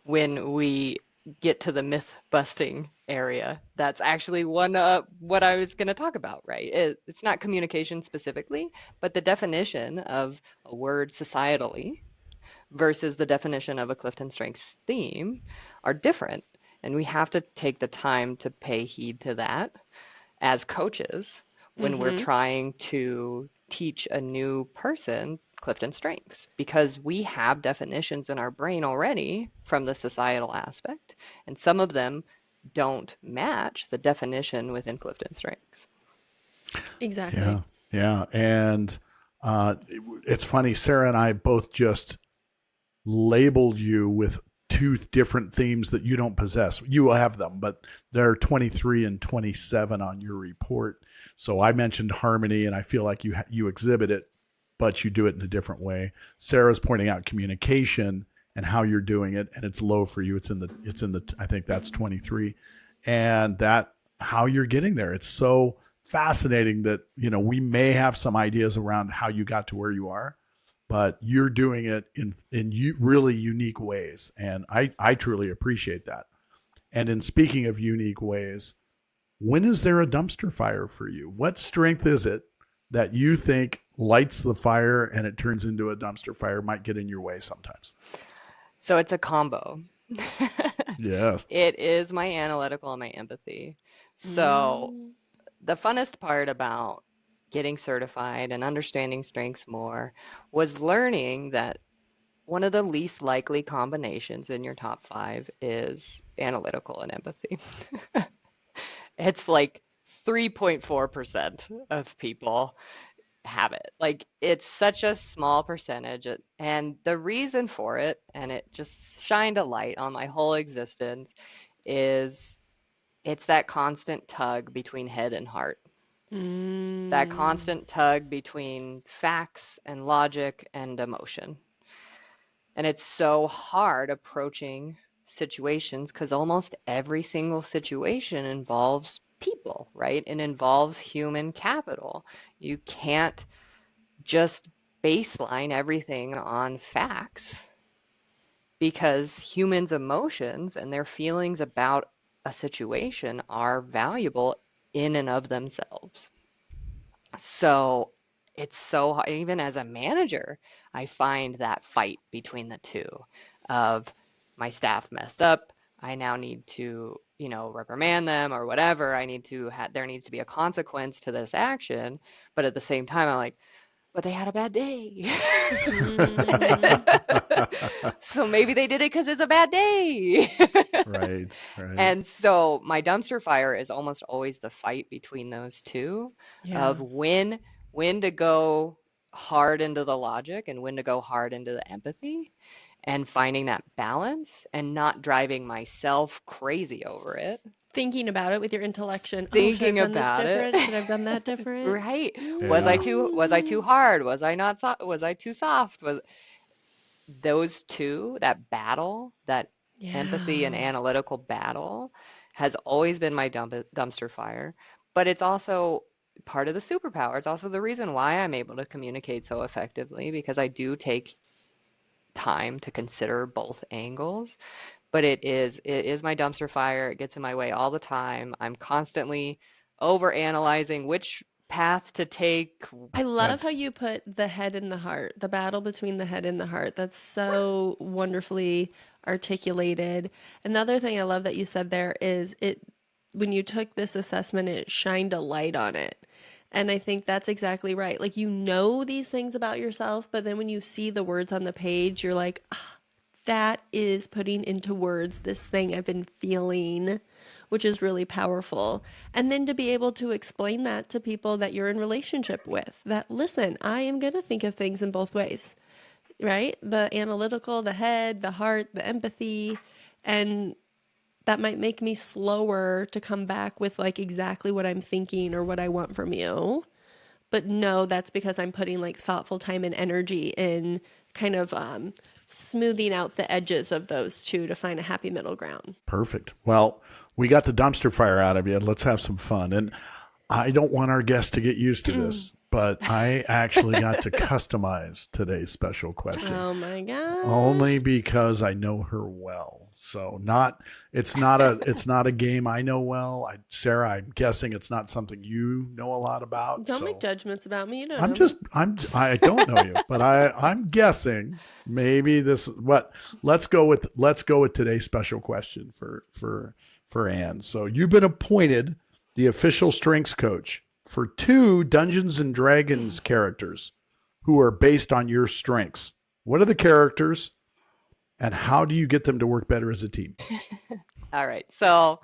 When we get to the myth busting area, that's actually one what I was going to talk about, right? It's not communication specifically, but the definition of a word societally versus the definition of a Clifton Strengths theme are different. And we have to take the time to pay heed to that as coaches when we're Mm-hmm. trying to teach a new person Clifton Strengths, because we have definitions in our brain already from the societal aspect, and some of them don't match the definition within Clifton Strengths. Exactly. Yeah. Yeah. And uh, it's funny, Sarah and I both just labeled you with two different themes that you don't possess. You will have them, but there are 23 and 27 on your report. So I mentioned harmony, and I feel like you exhibit it, but you do it in a different way. Sarah's pointing out communication and how you're doing it, and it's low for you. It's in the I think that's 23, and that how you're getting there. It's so fascinating that we may have some ideas around how you got to where you are, but you're doing it in really unique ways, and I truly appreciate that. And in speaking of unique ways, when is there a dumpster fire for you? What strength is it that you think lights the fire and it turns into a dumpster fire, might get in your way sometimes? So it's a combo. Yes. It is my analytical and my empathy. So Mm. the funnest part about getting certified and understanding strengths more was learning that one of the least likely combinations in your top five is analytical and empathy. It's like 3.4% of people have it. Like, it's such a small percentage. And the reason for it, and it just shined a light on my whole existence, is it's that constant tug between head and heart. That Mm. constant tug between facts and logic and emotion. And it's so hard approaching situations because almost every single situation involves people, right? It involves human capital. You can't just baseline everything on facts because humans' emotions and their feelings about a situation are valuable in and of themselves. So it's so hard. Even as a manager, I find that fight between the two of my staff messed up. I now need to, reprimand them or whatever. I need to there needs to be a consequence to this action. But at the same time, I'm like, but they had a bad day. Mm. So maybe they did it because it's a bad day. Right, right. And so my dumpster fire is almost always the fight between those two Yeah. of when to go hard into the logic and when to go hard into the empathy, and finding that balance and not driving myself crazy over it. Thinking about it with your intellection. Oh, should I have Thinking done this about it. different? Should I have done that different? Right. Yeah. Was I too Mm. hard? Was I not was I too soft? Was those two, that battle, that empathy and Yeah. analytical battle, has always been my dumpster fire. But it's also part of the superpower. It's also the reason why I'm able to communicate so effectively, because I do take time to consider both angles. But it is my dumpster fire. It gets in my way all the time. I'm constantly over analyzing which path to take. I love That's how you put the head and the heart, the battle between the head and the heart. That's so wonderfully articulated. Another thing I love that you said there is when you took this assessment, it shined a light on it. And I think that's exactly right. Like, you know these things about yourself, but then when you see the words on the page, you're like, ah, that is putting into words this thing I've been feeling, which is really powerful. And then to be able to explain that to people that you're in relationship with, that listen, I am going to think of things in both ways. right? The analytical, the head, the heart, the empathy, and that might make me slower to come back with like exactly what I'm thinking or what I want from you. But no, that's because I'm putting like thoughtful time and energy in kind of smoothing out the edges of those two to find a happy middle ground. Perfect. Well, we got the dumpster fire out of you. Let's have some fun. And I don't want our guests to get used to this, but I actually got to customize today's special question. Oh my gosh. Only because I know her well. So it's not a game I know well. Sarah, I'm guessing it's not something you know a lot about. Don't so make judgments about me. You don't I'm know just me. I don't know you, but I'm guessing maybe this what let's go with today's special question for Anne. So you've been appointed the official strengths coach for 2 Dungeons and Dragons characters who are based on your strengths. What are the characters and how do you get them to work better as a team? All right. So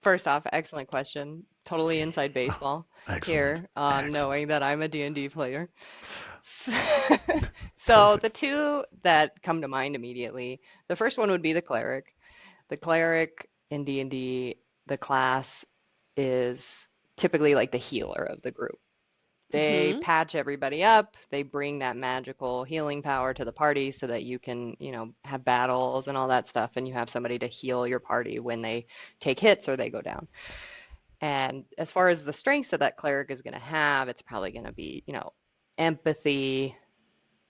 first off, excellent question. Totally inside baseball Excellent. here, knowing that I'm a D&D player. So the 2 that come to mind immediately, the first one would be the cleric. The cleric in D&D, the class is typically like the healer of the group. They patch everybody up. They bring that magical healing power to the party so that you can, have battles and all that stuff, and you have somebody to heal your party when they take hits or they go down. And as far as the strengths that cleric is going to have, it's probably going to be, empathy,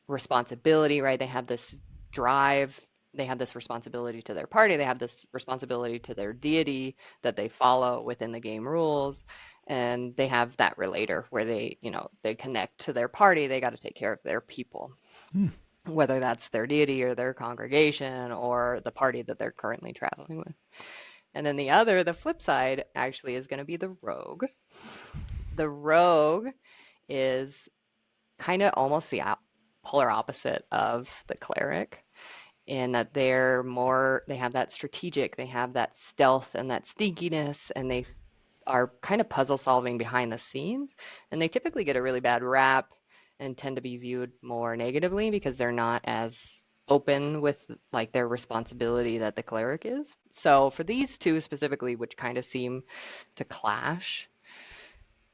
responsibility, right? They have this drive. They have this responsibility to their party. They have this responsibility to their deity that they follow within the game rules. And they have that relator where they connect to their party. They got to take care of their people, whether that's their deity or their congregation or the party that they're currently traveling with. And then the flip side actually is going to be the rogue. The rogue is kind of almost the polar opposite of the cleric, in that they have that strategic, they have that stealth and that sneakiness, and they are kind of puzzle solving behind the scenes. And they typically get a really bad rap and tend to be viewed more negatively because they're not as open with like their responsibility that the cleric is. So for these 2 specifically, which kind of seem to clash,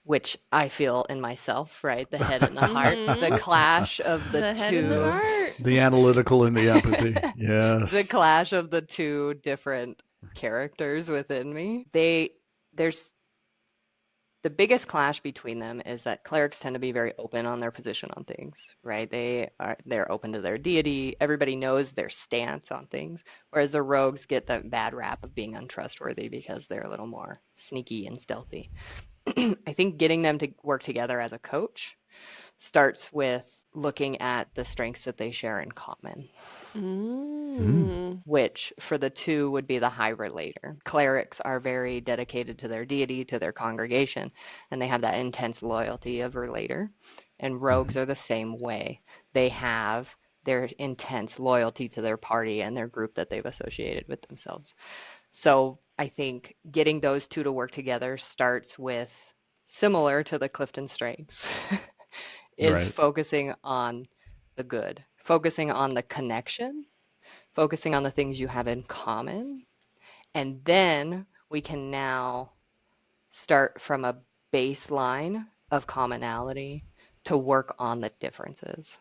which I feel in myself, right? The head and the heart, the clash of the head and the 2. heart. The analytical and the empathy. Yes. The clash of the 2 different characters within me. There's the biggest clash between them is that clerics tend to be very open on their position on things, right? They're open to their deity. Everybody knows their stance on things, whereas the rogues get the bad rap of being untrustworthy because they're a little more sneaky and stealthy. I think getting them to work together as a coach starts with looking at the strengths that they share in common, which for the 2 would be the high relator. Clerics are very dedicated to their deity, to their congregation, and they have that intense loyalty of relator. And rogues are the same way. They have their intense loyalty to their party and their group that they've associated with themselves. So I think getting those 2 to work together starts with, similar to the Clifton strengths, is focusing on the good, focusing on the connection, focusing on the things you have in common. And then we can now start from a baseline of commonality to work on the differences.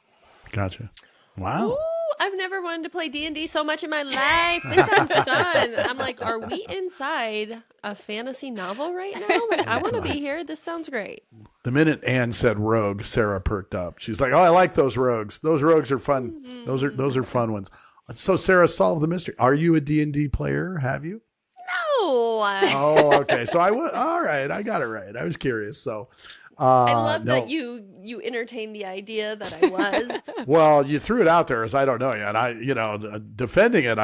Gotcha. Wow. Ooh, I've never wanted to play D&D so much in my life. This sounds fun. I'm like, are we inside a fantasy novel right now? Like, I want to be here. This sounds great. The minute Anne said rogue, Sarah perked up. She's like, "Oh, I like those rogues. Those rogues are fun. Those are fun ones." So Sarah, solve the mystery. Are you a D&D player? Have you? No. Oh, okay. So all right. I got it right. I was curious. So I love that you entertained the idea that I was. Well, you threw it out there as I don't know yet. Defending it,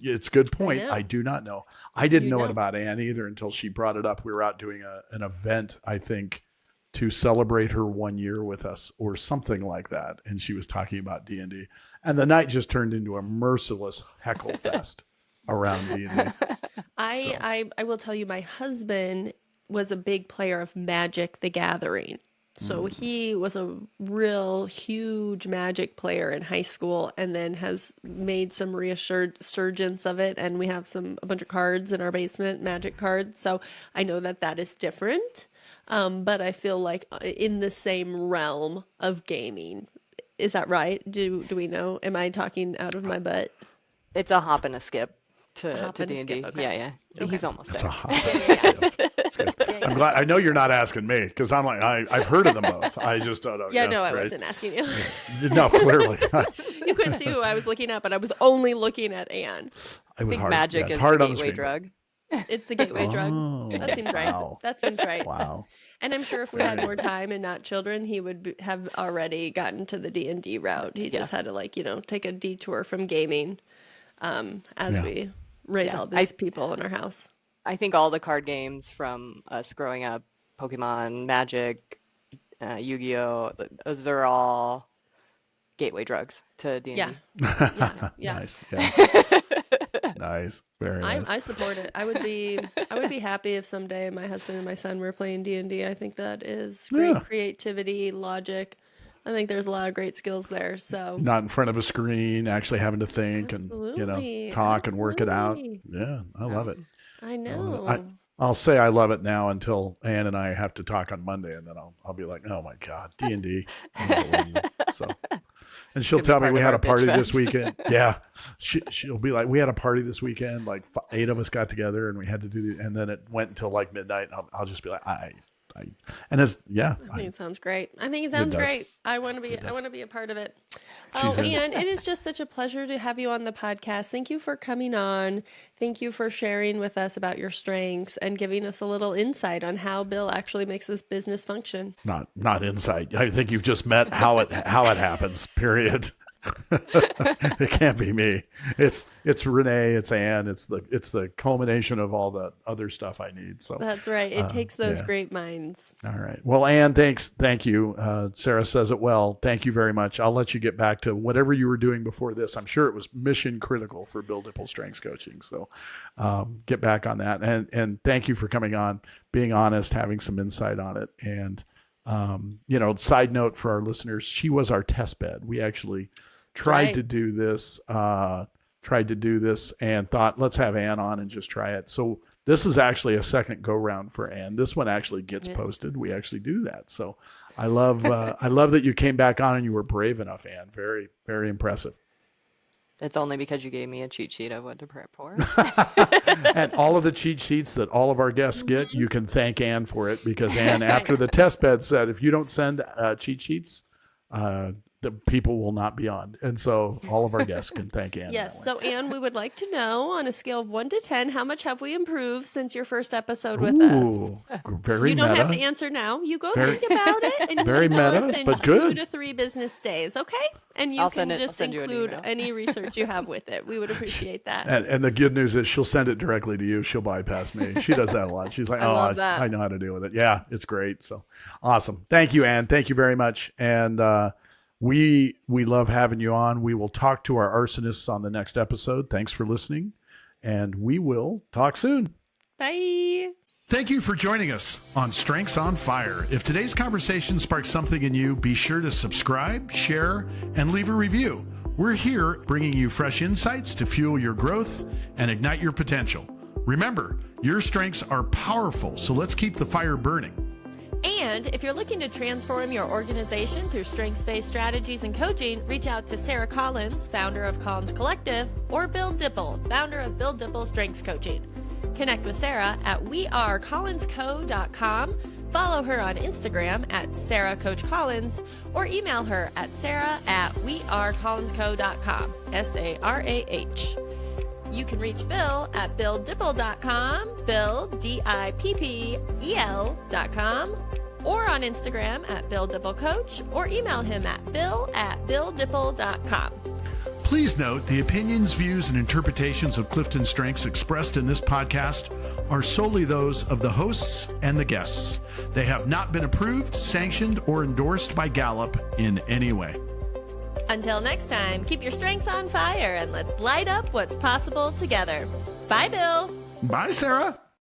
it's a good point. I do not know. I didn't know it about Anne either until she brought it up. We were out doing an event, I think, to celebrate her 1 year with us or something like that. And she was talking about D&D. And the night just turned into a merciless heckle fest around D&D. I will tell you, my husband was a big player of Magic the Gathering. So he was a real huge magic player in high school and then has made some resurgence of it. And we have a bunch of cards in our basement, magic cards. So I know that that is different. But I feel like in the same realm of gaming. Is that right? Do we know? Am I talking out of my butt? It's a hop and a skip A to hop and a skip. D&D. Okay. Yeah. Okay. He's almost It's there. a hot. Yeah. It's good. Yeah, I'm yeah. glad. I know you're not asking me because I'm like I've heard of them both. I just don't know. Yeah, no, I right? wasn't asking you. No, clearly. You couldn't see who I was looking at, but I was only looking at Anne. It was I think hard. magic Yeah, it's is hard the on the gateway screen. drug. It's the gateway drug. Oh, That seems right. wow. That seems right. Wow. And I'm sure if we had more time and not children, he would have already gotten to the D&D route. He just had to take a detour from gaming as we raise all these people in our house. I think all the card games from us growing up, Pokemon, Magic, Yu-Gi-Oh, those are all gateway drugs to D&D. Yeah. Nice. Yeah. Nice. Very nice. I support it. I would be happy if someday my husband and my son were playing D&D. I think that is great creativity, logic. I think there's a lot of great skills there. So Not in front of a screen, actually having to think and talk and work it out. Yeah, I love it. I know. I'll say I love it now until Ann and I have to talk on Monday, and then I'll be like, oh my God, D&D. So, and she'll tell me we had a party this weekend. Yeah, she'll be like, we had a party this weekend. Like 8 of us got together, and we had to do. And then it went until like midnight. I'll just be like, and it's I think it sounds great. I think it sounds great. I want to be a part of it. Anne, it is just such a pleasure to have you on the podcast. Thank you for coming on. Thank you for sharing with us about your strengths and giving us a little insight on how Bill actually makes this business function. Not insight. I think you've just met how it happens. Period. It can't be me. It's Renee. It's Ann. It's the culmination of all the other stuff I need. So that's right. It takes those great minds. All right. Well, Ann, thank you. Sarah says it well. Thank you very much. I'll let you get back to whatever you were doing before this. I'm sure it was mission critical for Bill Dippel Strengths Coaching. So get back on that. And thank you for coming on, being honest, having some insight on it. And side note for our listeners, she was our test bed. We actually tried to do this and thought, let's have Ann on and just try it. So this is actually a second go round for Ann. This one actually gets posted. We actually do that. So I love that you came back on and you were brave enough, Ann. Very, very impressive. It's only because you gave me a cheat sheet of what to prep for. And all of the cheat sheets that all of our guests get, you can thank Ann for it, because Ann, after the test bed, said, if you don't send cheat sheets, the people will not be on. And so all of our guests can thank Ann. Yes. So Ann, we would like to know, on a scale of 1 to 10, how much have we improved since your first episode with us? Very You don't meta. have to answer now. You go think about it. And Very you can tell meta, us in but 2 good. to 3 business days, okay? And you can just include any research you have with it. We would appreciate that. And the good news is she'll send it directly to you. She'll bypass me. She does that a lot. She's like, I know how to deal with it. Yeah, it's great. So awesome. Thank you, Ann. Thank you very much. And we love having you on. We will talk to our arsonists on the next episode. Thanks for listening. And we will talk soon. Bye. Thank you for joining us on Strengths on Fire. If today's conversation sparked something in you, be sure to subscribe, share, and leave a review. We're here bringing you fresh insights to fuel your growth and ignite your potential. Remember, your strengths are powerful, so let's keep the fire burning. And if you're looking to transform your organization through strengths-based strategies and coaching, reach out to Sarah Collins, founder of Collins Collective, or Bill Dippel, founder of Bill Dippel Strengths Coaching. Connect with Sarah at wearecollinsco.com, follow her on Instagram at sarahcoachcollins, or email her at sarah@wearecollinsco.com, SARAH. You can reach Bill at billdippel.com, Bill, DIPPEL.com, or on Instagram at Bill Dippel Coach, or email him at bill@billdippel.com. Please note, the opinions, views, and interpretations of Clifton Strengths expressed in this podcast are solely those of the hosts and the guests. They have not been approved, sanctioned, or endorsed by Gallup in any way. Until next time, keep your strengths on fire and let's light up what's possible together. Bye, Bill. Bye, Sarah.